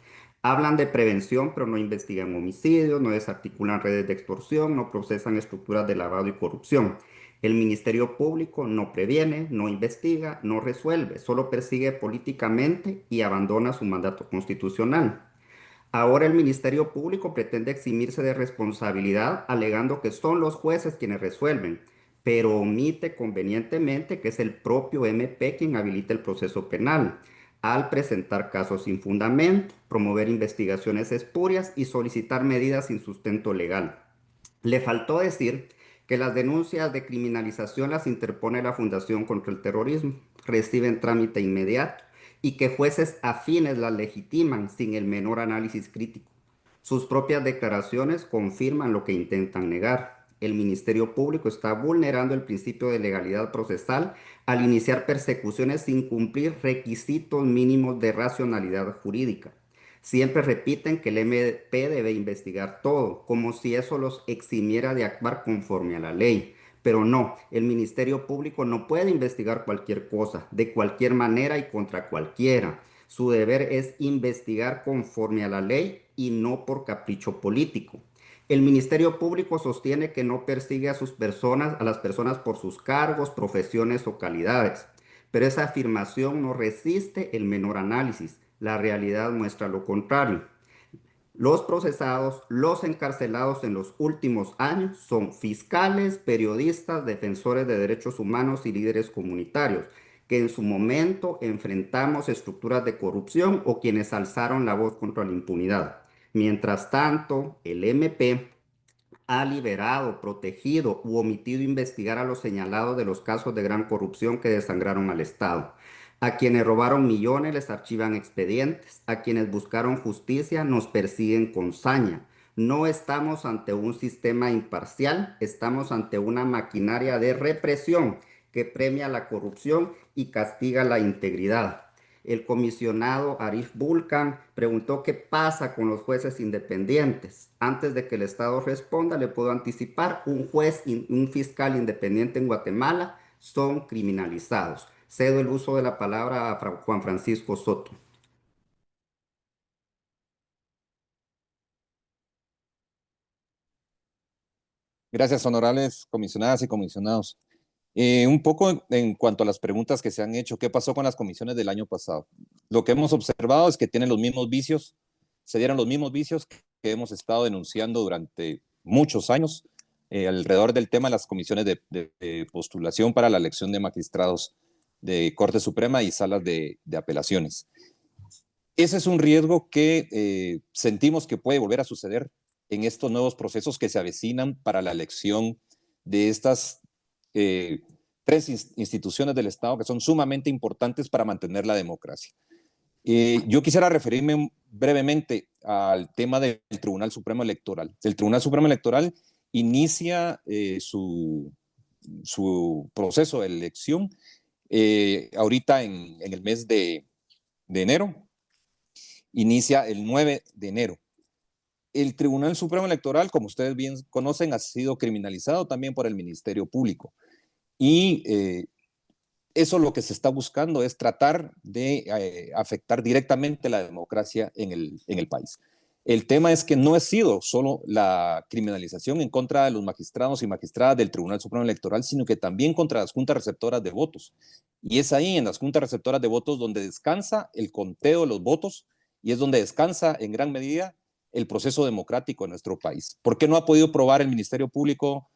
Hablan de prevención, pero no investigan homicidios, no desarticulan redes de extorsión, no procesan estructuras de lavado y corrupción. El Ministerio Público no previene, no investiga, no resuelve, solo persigue políticamente y abandona su mandato constitucional. Ahora el Ministerio Público pretende eximirse de responsabilidad alegando que son los jueces quienes resuelven, pero omite convenientemente que es el propio MP quien habilita el proceso penal, al presentar casos sin fundamento, promover investigaciones espurias y solicitar medidas sin sustento legal. Le faltó decir que las denuncias de criminalización las interpone la Fundación contra el Terrorismo, reciben trámite inmediato y que jueces afines las legitiman sin el menor análisis crítico. Sus propias declaraciones confirman lo que intentan negar. El Ministerio Público está vulnerando el principio de legalidad procesal al iniciar persecuciones sin cumplir requisitos mínimos de racionalidad jurídica. Siempre repiten que el MP debe investigar todo, como si eso los eximiera de actuar conforme a la ley. Pero no, el Ministerio Público no puede investigar cualquier cosa, de cualquier manera y contra cualquiera. Su deber es investigar conforme a la ley y no por capricho político. El Ministerio Público sostiene que no persigue a las personas por sus cargos, profesiones o calidades, pero esa afirmación no resiste el menor análisis. La realidad muestra lo contrario. Los procesados, los encarcelados en los últimos años son fiscales, periodistas, defensores de derechos humanos y líderes comunitarios, que en su momento enfrentamos estructuras de corrupción o quienes alzaron la voz contra la impunidad. Mientras tanto, el MP ha liberado, protegido u omitido investigar a los señalados de los casos de gran corrupción que desangraron al Estado. A quienes robaron millones les archivan expedientes. A quienes buscaron justicia nos persiguen con saña. No estamos ante un sistema imparcial, estamos ante una maquinaria de represión que premia la corrupción y castiga la integridad. El comisionado Arif Bulkan preguntó qué pasa con los jueces independientes. Antes de que el Estado responda, le puedo anticipar, un fiscal independiente en Guatemala son criminalizados. Cedo el uso de la palabra a Juan Francisco Soto. Gracias, honorables comisionadas y comisionados. Un poco en cuanto a las preguntas que se han hecho, ¿qué pasó con las comisiones del año pasado? Lo que hemos observado es que tienen los mismos vicios, se dieron los mismos vicios que hemos estado denunciando durante muchos años alrededor del tema de las comisiones de postulación para la elección de magistrados de Corte Suprema y salas de apelaciones. Ese es un riesgo que sentimos que puede volver a suceder en estos nuevos procesos que se avecinan para la elección de estas tres instituciones del Estado que son sumamente importantes para mantener la democracia. Yo quisiera referirme brevemente al tema del Tribunal Supremo Electoral. El Tribunal Supremo Electoral inicia su proceso de elección ahorita en el mes de enero. Inicia el 9 de enero. El Tribunal Supremo Electoral, como ustedes bien conocen, ha sido criminalizado también por el Ministerio Público. Y eso lo que se está buscando es tratar de afectar directamente la democracia en el país. El tema es que no ha sido solo la criminalización en contra de los magistrados y magistradas del Tribunal Supremo Electoral, sino que también contra las juntas receptoras de votos. Y es ahí en las juntas receptoras de votos donde descansa el conteo de los votos y es donde descansa en gran medida el proceso democrático en nuestro país. ¿Por qué no ha podido probar el Ministerio Público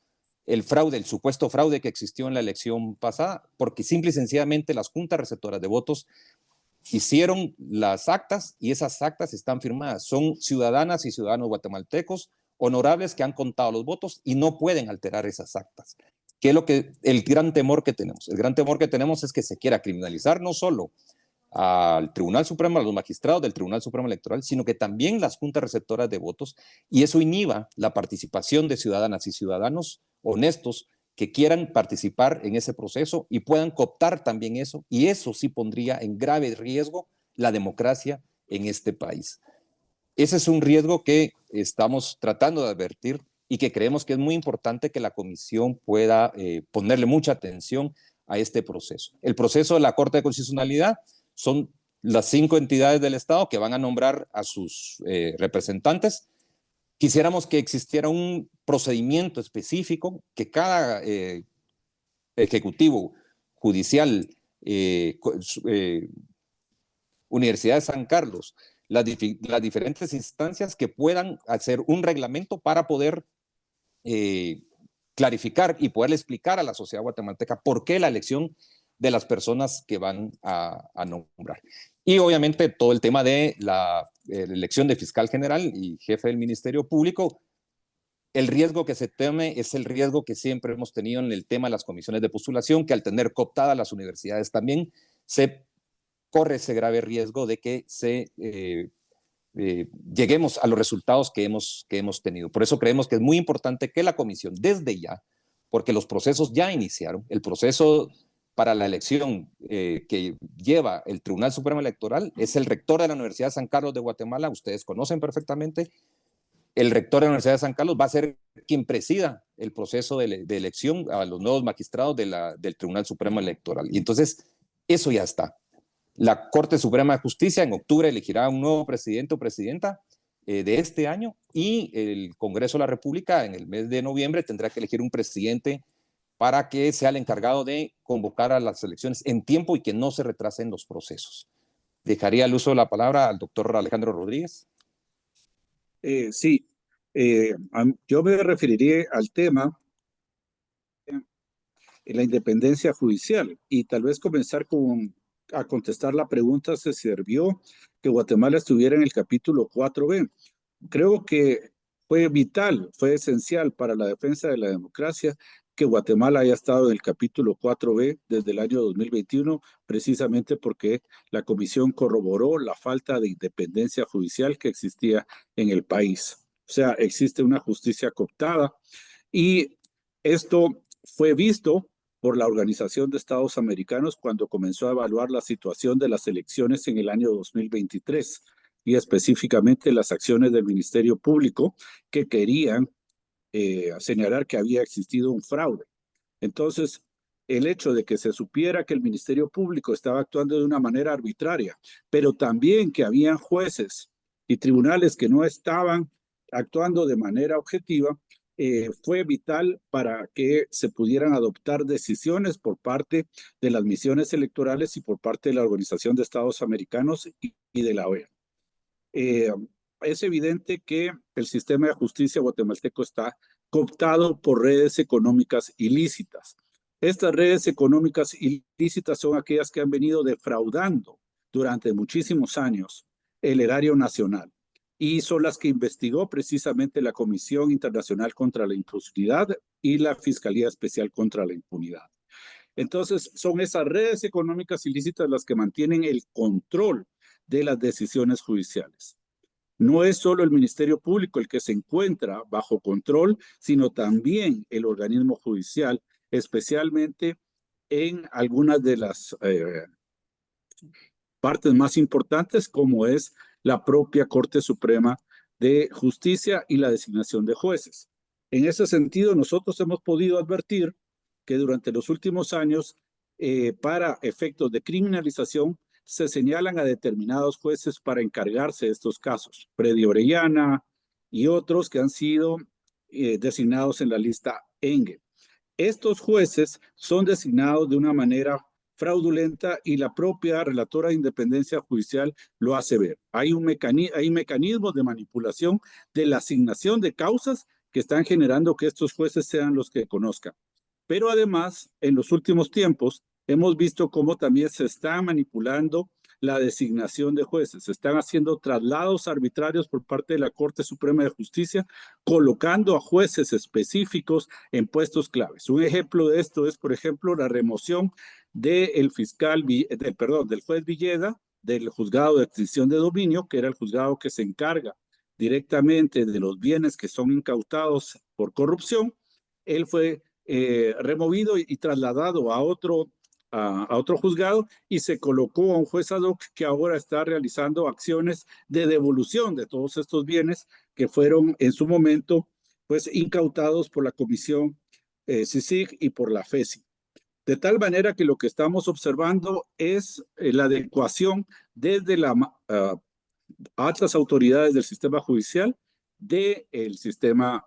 el fraude, el supuesto fraude que existió en la elección pasada? Porque simple y sencillamente las juntas receptoras de votos hicieron las actas y esas actas están firmadas. Son ciudadanas y ciudadanos guatemaltecos honorables que han contado los votos y no pueden alterar esas actas. ¿Qué es el gran temor que tenemos? El gran temor que tenemos es que se quiera criminalizar no solo al Tribunal Supremo, a los magistrados del Tribunal Supremo Electoral, sino que también las juntas receptoras de votos, y eso inhiba la participación de ciudadanas y ciudadanos honestos que quieran participar en ese proceso y puedan cooptar también eso, y eso sí pondría en grave riesgo la democracia en este país. Ese es un riesgo que estamos tratando de advertir y que creemos que es muy importante que la Comisión pueda ponerle mucha atención a este proceso. El proceso de la Corte de Constitucionalidad son las 5 entidades del Estado que van a nombrar a sus representantes. Quisiéramos que existiera un procedimiento específico que cada ejecutivo judicial, Universidad de San Carlos, las diferentes instancias que puedan hacer un reglamento para poder clarificar y poderle explicar a la sociedad guatemalteca por qué la elección de las personas que van a nombrar. Y obviamente todo el tema de la elección de fiscal general y jefe del Ministerio Público, el riesgo que se teme es el riesgo que siempre hemos tenido en el tema de las comisiones de postulación, que al tener cooptadas las universidades también se corre ese grave riesgo de que lleguemos a los resultados que hemos tenido. Por eso creemos que es muy importante que la comisión desde ya, porque los procesos ya iniciaron, el proceso para la elección que lleva el Tribunal Supremo Electoral es el rector de la Universidad de San Carlos de Guatemala, ustedes conocen perfectamente. El rector de la Universidad de San Carlos va a ser quien presida el proceso de elección a los nuevos magistrados del Tribunal Supremo Electoral. Y entonces, eso ya está. La Corte Suprema de Justicia en octubre elegirá un nuevo presidente o presidenta de este año, y el Congreso de la República en el mes de noviembre tendrá que elegir un presidente para que sea el encargado de convocar a las elecciones en tiempo y que no se retrasen los procesos. Dejaría el uso de la palabra al doctor Alejandro Rodríguez. Sí, yo me referiría al tema de la independencia judicial y tal vez comenzar a contestar la pregunta si sirvió que Guatemala estuviera en el capítulo 4B. Creo que fue vital, fue esencial para la defensa de la democracia que Guatemala haya estado en el capítulo 4B desde el año 2021, precisamente porque la comisión corroboró la falta de independencia judicial que existía en el país. O sea, existe una justicia cooptada, y esto fue visto por la Organización de Estados Americanos cuando comenzó a evaluar la situación de las elecciones en el año 2023 y específicamente las acciones del Ministerio Público que querían señalar que había existido un fraude. Entonces, el hecho de que se supiera que el Ministerio Público estaba actuando de una manera arbitraria, pero también que habían jueces y tribunales que no estaban actuando de manera objetiva, fue vital para que se pudieran adoptar decisiones por parte de las misiones electorales y por parte de la Organización de Estados Americanos y de la OEA. Es evidente que el sistema de justicia guatemalteco está cooptado por redes económicas ilícitas. Estas redes económicas ilícitas son aquellas que han venido defraudando durante muchísimos años el erario nacional, y son las que investigó precisamente la Comisión Internacional contra la Impunidad y la Fiscalía Especial contra la Impunidad. Entonces, son esas redes económicas ilícitas las que mantienen el control de las decisiones judiciales. No es solo el Ministerio Público el que se encuentra bajo control, sino también el organismo judicial, especialmente en algunas de las partes más importantes, como es la propia Corte Suprema de Justicia y la designación de jueces. En ese sentido, nosotros hemos podido advertir que durante los últimos años, para efectos de criminalización, se señalan a determinados jueces para encargarse de estos casos. Freddy Orellana y otros que han sido designados en la lista ENGE. Estos jueces son designados de una manera fraudulenta y la propia relatora de independencia judicial lo hace ver. Hay mecanismos de manipulación de la asignación de causas que están generando que estos jueces sean los que conozcan. Pero además, en los últimos tiempos, hemos visto cómo también se está manipulando la designación de jueces. Se están haciendo traslados arbitrarios por parte de la Corte Suprema de Justicia, colocando a jueces específicos en puestos claves. Un ejemplo de esto es, por ejemplo, la remoción del juez Villeda del juzgado de extinción de dominio, que era el juzgado que se encarga directamente de los bienes que son incautados por corrupción. Él fue removido y trasladado a otro juzgado y se colocó a un juez ad hoc que ahora está realizando acciones de devolución de todos estos bienes que fueron en su momento pues incautados por la Comisión CICIG y por la FESI. De tal manera que lo que estamos observando es la adecuación desde las altas autoridades del sistema judicial del sistema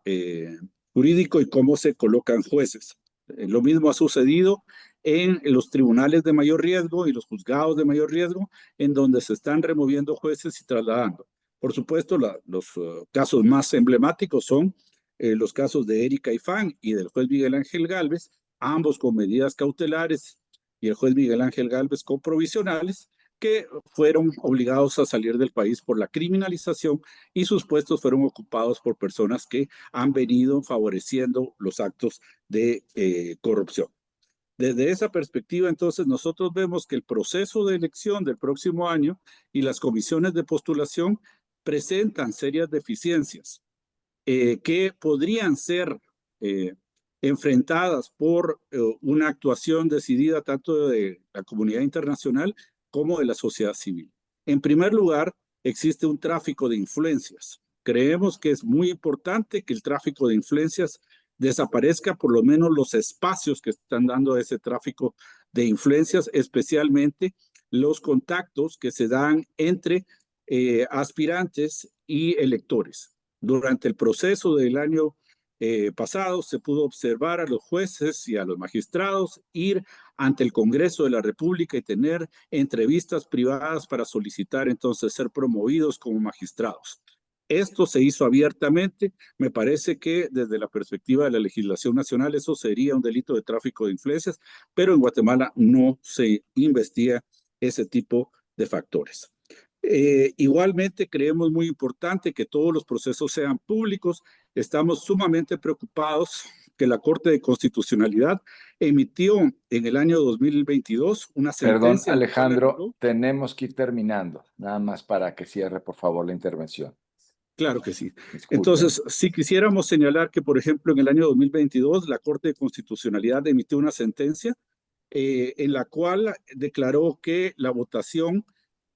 jurídico y cómo se colocan jueces. Lo mismo ha sucedido en los tribunales de mayor riesgo y los juzgados de mayor riesgo, en donde se están removiendo jueces y trasladando. Por supuesto, los casos más emblemáticos son los casos de Erika Ifán y del juez Miguel Ángel Gálvez, ambos con medidas cautelares y el juez Miguel Ángel Gálvez con provisionales, que fueron obligados a salir del país por la criminalización y sus puestos fueron ocupados por personas que han venido favoreciendo los actos de corrupción. Desde esa perspectiva, entonces, nosotros vemos que el proceso de elección del próximo año y las comisiones de postulación presentan serias deficiencias que podrían ser enfrentadas por una actuación decidida tanto de la comunidad internacional como de la sociedad civil. En primer lugar, existe un tráfico de influencias. Creemos que es muy importante que el tráfico de influencias desaparezca, por lo menos los espacios que están dando ese tráfico de influencias, especialmente los contactos que se dan entre aspirantes y electores. Durante el proceso del año pasado se pudo observar a los jueces y a los magistrados ir ante el Congreso de la República y tener entrevistas privadas para solicitar entonces ser promovidos como magistrados. Esto se hizo abiertamente. Me parece que desde la perspectiva de la legislación nacional eso sería un delito de tráfico de influencias, pero en Guatemala no se investiga ese tipo de factores. Igualmente creemos muy importante que todos los procesos sean públicos. Estamos sumamente preocupados que la Corte de Constitucionalidad emitió en el año 2022 una Perdón, sentencia. Alejandro, tenemos que ir terminando, nada más para que cierre, por favor, la intervención. Claro que sí. Disculpen. Entonces, si quisiéramos señalar que, por ejemplo, en el año 2022, la Corte de Constitucionalidad emitió una sentencia en la cual declaró que la votación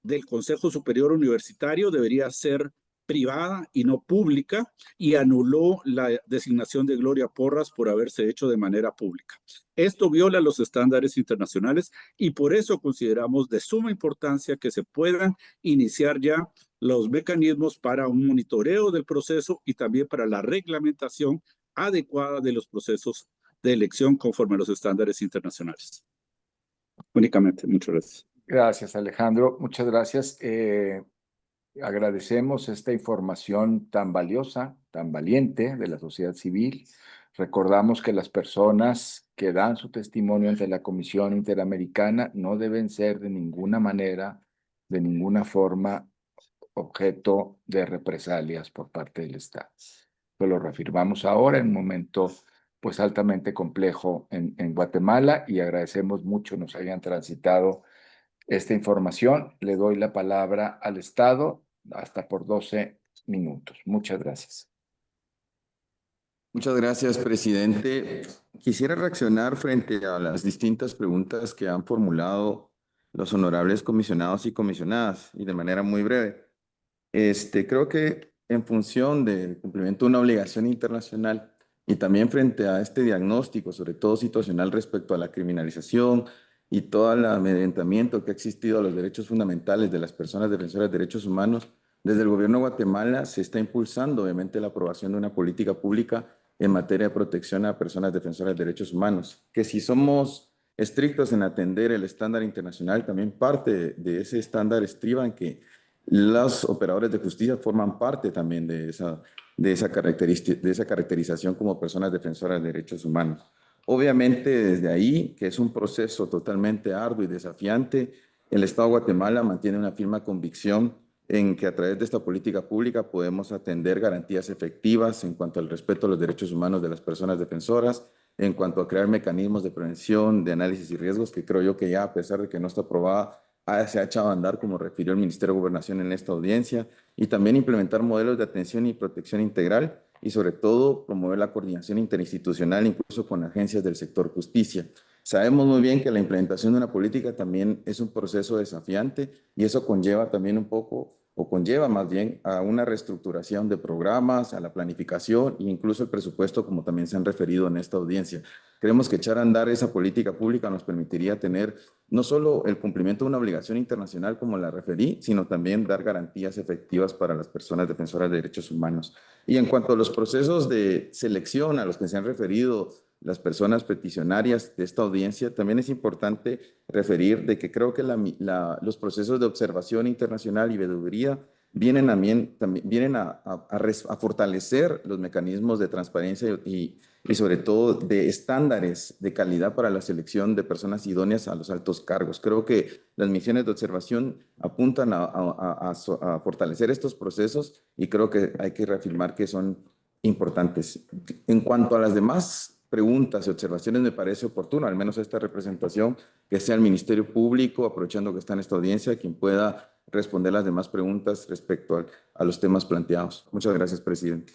del Consejo Superior Universitario debería ser privada y no pública, y anuló la designación de Gloria Porras por haberse hecho de manera pública. Esto viola los estándares internacionales y por eso consideramos de suma importancia que se puedan iniciar ya los mecanismos para un monitoreo del proceso y también para la reglamentación adecuada de los procesos de elección conforme a los estándares internacionales. Únicamente, muchas gracias. Gracias, Alejandro. Muchas gracias. Agradecemos esta información tan valiosa, tan valiente de la sociedad civil. Recordamos que las personas que dan su testimonio ante la Comisión Interamericana no deben ser de ninguna manera, de ninguna forma, objeto de represalias por parte del Estado. Lo reafirmamos ahora en un momento pues altamente complejo en Guatemala y agradecemos mucho nos hayan transitado esta información. Le doy la palabra al Estado hasta por 12 minutos. Muchas gracias. Muchas gracias, presidente. Quisiera reaccionar frente a las distintas preguntas que han formulado los honorables comisionados y comisionadas, y de manera muy breve. Creo que en función del cumplimiento de una obligación internacional y también frente a este diagnóstico, sobre todo situacional respecto a la criminalización y todo el amedrentamiento que ha existido a los derechos fundamentales de las personas defensoras de derechos humanos, desde el gobierno de Guatemala se está impulsando obviamente la aprobación de una política pública en materia de protección a personas defensoras de derechos humanos, que si somos estrictos en atender el estándar internacional, también parte de ese estándar estriba en que los operadores de justicia forman parte también de esa caracterización como personas defensoras de derechos humanos. Obviamente, desde ahí, que es un proceso totalmente arduo y desafiante, el Estado de Guatemala mantiene una firme convicción en que a través de esta política pública podemos atender garantías efectivas en cuanto al respeto a los derechos humanos de las personas defensoras, en cuanto a crear mecanismos de prevención, de análisis y riesgos, que creo yo que ya, a pesar de que no está aprobada, se ha echado a andar, como refirió el Ministerio de Gobernación en esta audiencia, y también implementar modelos de atención y protección integral, y sobre todo promover la coordinación interinstitucional, incluso con agencias del sector justicia. Sabemos muy bien que la implementación de una política también es un proceso desafiante y eso conlleva también un poco, o conlleva más bien, a una reestructuración de programas, a la planificación e incluso el presupuesto, como también se han referido en esta audiencia. Creemos que echar a andar esa política pública nos permitiría tener no solo el cumplimiento de una obligación internacional como la referí, sino también dar garantías efectivas para las personas defensoras de derechos humanos. Y en cuanto a los procesos de selección a los que se han referido las personas peticionarias de esta audiencia, también es importante referir de que creo que los procesos de observación internacional y veeduría vienen a fortalecer los mecanismos de transparencia y sobre todo de estándares de calidad para la selección de personas idóneas a los altos cargos. Creo que las misiones de observación apuntan a fortalecer estos procesos y creo que hay que reafirmar que son importantes. En cuanto a las demás preguntas y observaciones, me parece oportuno, al menos esta representación, que sea el Ministerio Público, aprovechando que está en esta audiencia, quien pueda responder las demás preguntas respecto a los temas planteados. Muchas gracias, presidente.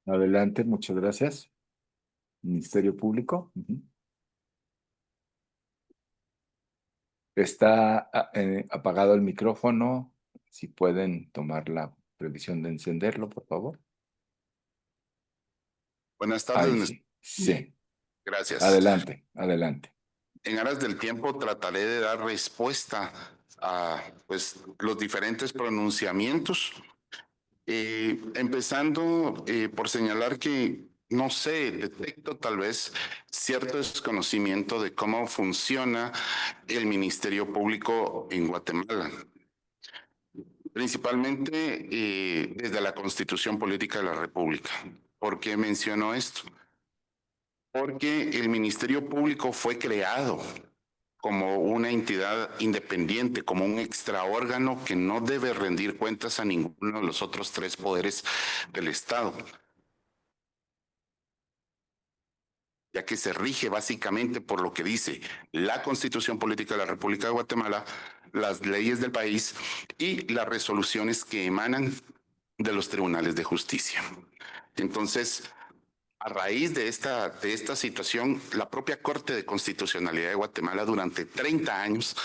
Adelante, muchas gracias. Ministerio Público. Está apagado el micrófono. Si pueden tomar la previsión de encenderlo, por favor. Buenas tardes. Sí. Gracias. Adelante, adelante. En aras del tiempo trataré de dar respuesta a pues, los diferentes pronunciamientos, empezando por señalar que, no sé, detecto tal vez cierto desconocimiento de cómo funciona el Ministerio Público en Guatemala. Principalmente desde la Constitución Política de la República. ¿Por qué menciono esto? Porque el Ministerio Público fue creado como una entidad independiente, como un extraórgano que no debe rendir cuentas a ninguno de los otros tres poderes del Estado, ya que se rige básicamente por lo que dice la Constitución Política de la República de Guatemala, las leyes del país y las resoluciones que emanan de los tribunales de justicia. Entonces, a raíz de esta situación, la propia Corte de Constitucionalidad de Guatemala durante 30 años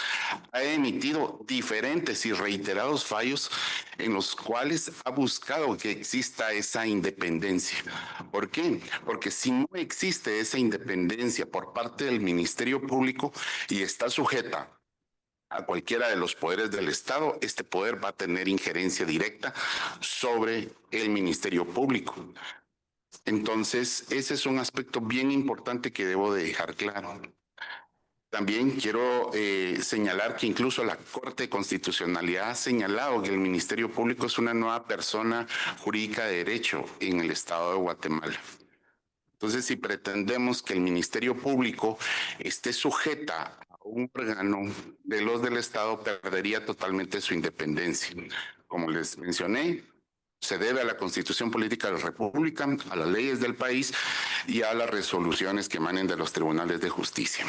ha emitido diferentes y reiterados fallos en los cuales ha buscado que exista esa independencia. ¿Por qué? Porque si no existe esa independencia por parte del Ministerio Público y está sujeta a cualquiera de los poderes del Estado, este poder va a tener injerencia directa sobre el Ministerio Público. Entonces, ese es un aspecto bien importante que debo de dejar claro. También quiero señalar que incluso la Corte de Constitucionalidad ha señalado que el Ministerio Público es una nueva persona jurídica de derecho en el Estado de Guatemala. Entonces, si pretendemos que el Ministerio Público esté sujeta a un órgano de los del Estado, perdería totalmente su independencia. Como les mencioné, se debe a la Constitución Política de la República, a las leyes del país y a las resoluciones que emanen de los tribunales de justicia.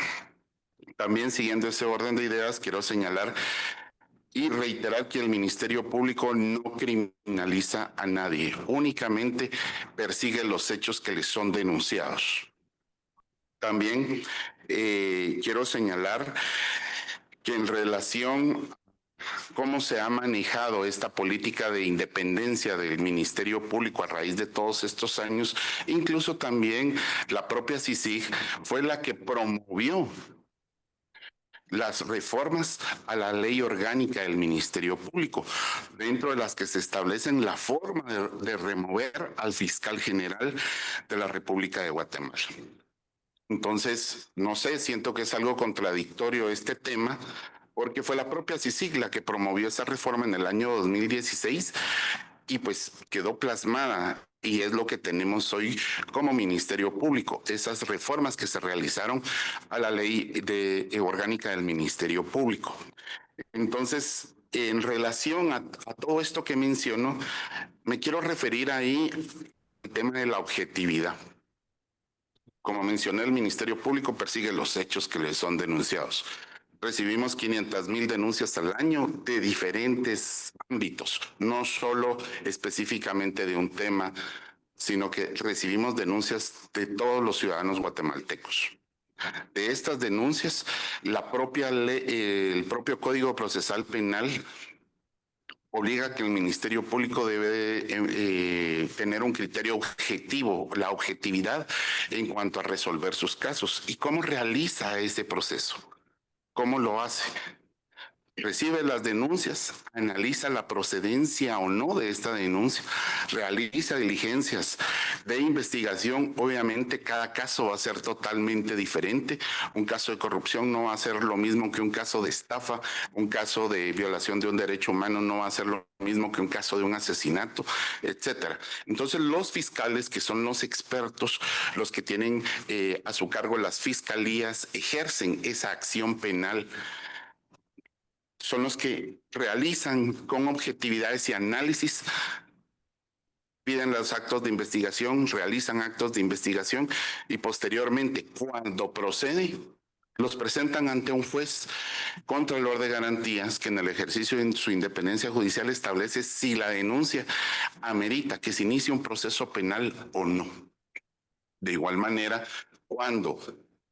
También siguiendo ese orden de ideas, quiero señalar y reiterar que el Ministerio Público no criminaliza a nadie, únicamente persigue los hechos que les son denunciados. También quiero señalar que en relación cómo se ha manejado esta política de independencia del Ministerio Público a raíz de todos estos años, incluso también la propia CICIG fue la que promovió las reformas a la ley orgánica del Ministerio Público, dentro de las que se establecen la forma de remover al fiscal general de la República de Guatemala. Entonces, no sé, siento que es algo contradictorio este tema, porque fue la propia CICIG la que promovió esa reforma en el año 2016 y pues quedó plasmada y es lo que tenemos hoy como Ministerio Público, esas reformas que se realizaron a la ley orgánica del Ministerio Público. Entonces, en relación a todo esto que menciono, me quiero referir ahí al tema de la objetividad. Como mencioné, el Ministerio Público persigue los hechos que le son denunciados. Recibimos 500,000 denuncias al año de diferentes ámbitos, no solo específicamente de un tema, sino que recibimos denuncias de todos los ciudadanos guatemaltecos. De estas denuncias, el propio Código Procesal Penal obliga que el Ministerio Público debe tener un criterio objetivo, la objetividad en cuanto a resolver sus casos. ¿Y cómo realiza ese proceso? ¿Cómo lo hace? Recibe las denuncias, analiza la procedencia o no de esta denuncia, realiza diligencias de investigación. Obviamente cada caso va a ser totalmente diferente. Un caso de corrupción no va a ser lo mismo que un caso de estafa, un caso de violación de un derecho humano no va a ser lo mismo que un caso de un asesinato, etcétera. Entonces los fiscales, que son los expertos, los que tienen a su cargo las fiscalías, ejercen esa acción penal, son los que realizan con objetividades y análisis, piden los actos de investigación, realizan actos de investigación y posteriormente, cuando procede, los presentan ante un juez contralor de garantías que en el ejercicio de su independencia judicial establece si la denuncia amerita que se inicie un proceso penal o no. De igual manera, cuando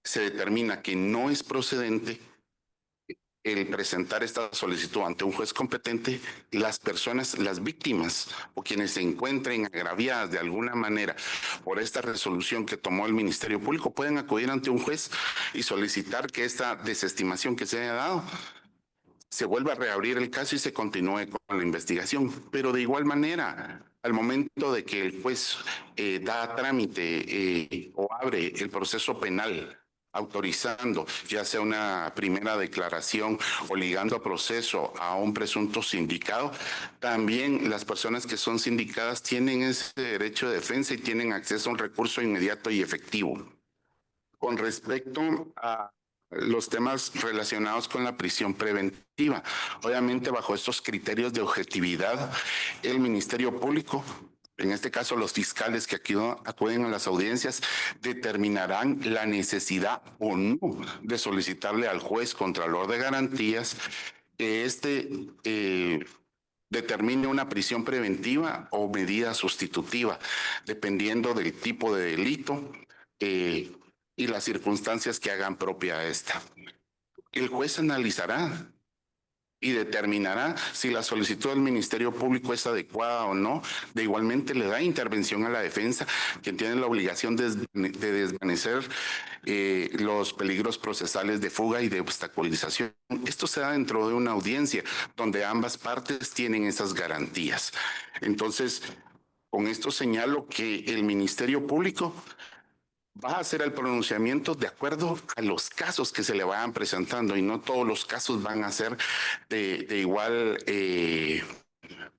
se determina que no es procedente, el presentar esta solicitud ante un juez competente, las personas, las víctimas o quienes se encuentren agraviadas de alguna manera por esta resolución que tomó el Ministerio Público pueden acudir ante un juez y solicitar que esta desestimación que se haya dado se vuelva a reabrir el caso y se continúe con la investigación. Pero de igual manera, al momento de que el juez da trámite o abre el proceso penal autorizando ya sea una primera declaración o ligando a proceso a un presunto sindicado, también las personas que son sindicadas tienen ese derecho de defensa y tienen acceso a un recurso inmediato y efectivo. Con respecto a los temas relacionados con la prisión preventiva, obviamente bajo estos criterios de objetividad, el Ministerio Público, en este caso los fiscales que aquí acuden a las audiencias, determinarán la necesidad o no de solicitarle al juez contralor de garantías que determine una prisión preventiva o medida sustitutiva, dependiendo del tipo de delito y las circunstancias que hagan propia esta. El juez analizará y determinará si la solicitud del Ministerio Público es adecuada o no. De igualmente le da intervención a la defensa, quien tiene la obligación de desvanecer los peligros procesales de fuga y de obstaculización. Esto se da dentro de una audiencia donde ambas partes tienen esas garantías. Entonces, con esto señalo que el Ministerio Público va a hacer el pronunciamiento de acuerdo a los casos que se le vayan presentando y no todos los casos van a ser de igual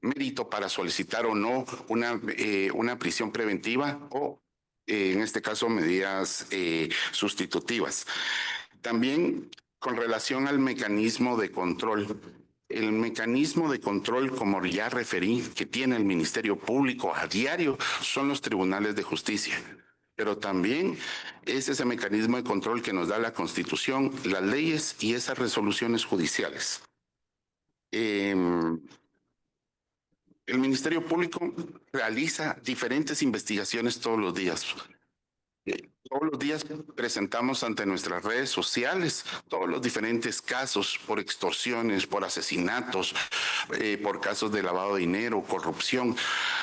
mérito para solicitar o no una prisión preventiva o en este caso medidas sustitutivas. También con relación al mecanismo de control. El mecanismo de control, como ya referí, que tiene el Ministerio Público a diario son los tribunales de justicia. Pero también es ese mecanismo de control que nos da la Constitución, las leyes y esas resoluciones judiciales. El Ministerio Público realiza diferentes investigaciones todos los días. Todos los días presentamos ante nuestras redes sociales todos los diferentes casos por extorsiones, por asesinatos, por casos de lavado de dinero, corrupción.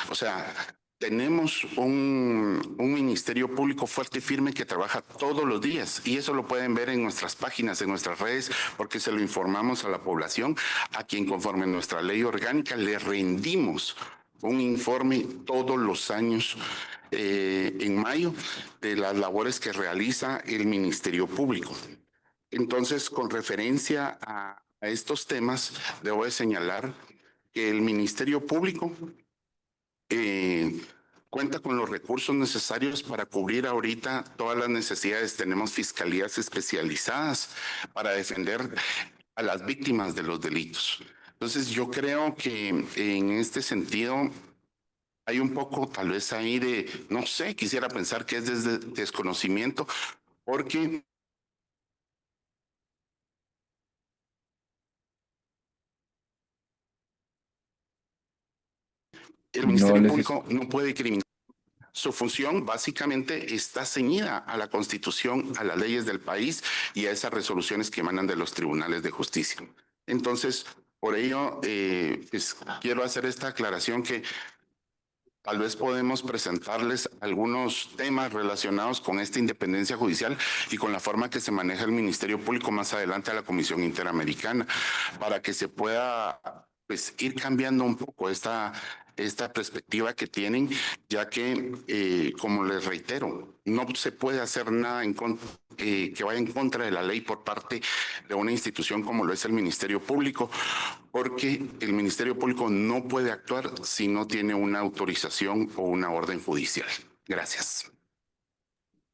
O sea, tenemos un Ministerio Público fuerte y firme que trabaja todos los días y eso lo pueden ver en nuestras páginas, en nuestras redes, porque se lo informamos a la población, a quien conforme nuestra ley orgánica le rendimos un informe todos los años en mayo de las labores que realiza el Ministerio Público. Entonces, con referencia a estos temas, debo de señalar que el Ministerio Público cuenta con los recursos necesarios para cubrir ahorita todas las necesidades. Tenemos fiscalías especializadas para defender a las víctimas de los delitos. Entonces, yo creo que en este sentido hay un poco tal vez ahí de, no sé, quisiera pensar que es desde desconocimiento, porque el Ministerio Público no puede criminalizar. Su función básicamente está ceñida a la Constitución, a las leyes del país y a esas resoluciones que emanan de los tribunales de justicia. Entonces, por ello, pues, quiero hacer esta aclaración que tal vez podemos presentarles algunos temas relacionados con esta independencia judicial y con la forma que se maneja el Ministerio Público más adelante a la Comisión Interamericana, para que se pueda pues, ir cambiando un poco esta perspectiva que tienen, ya que, como les reitero, no se puede hacer nada que vaya en contra de la ley por parte de una institución como lo es el Ministerio Público, porque el Ministerio Público no puede actuar si no tiene una autorización o una orden judicial. Gracias.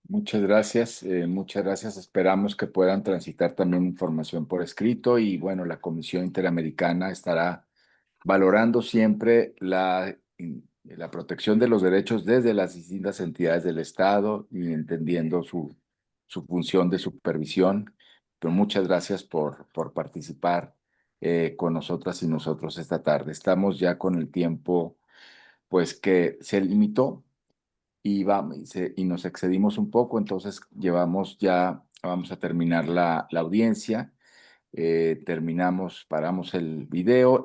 Muchas gracias, muchas gracias. Esperamos que puedan transitar también información por escrito y bueno, la Comisión Interamericana estará valorando siempre la protección de los derechos desde las distintas entidades del Estado y entendiendo su función de supervisión. Pero muchas gracias por participar con nosotras y nosotros esta tarde. Estamos ya con el tiempo pues que se limitó y nos excedimos un poco, entonces vamos a terminar la audiencia. paramos el video.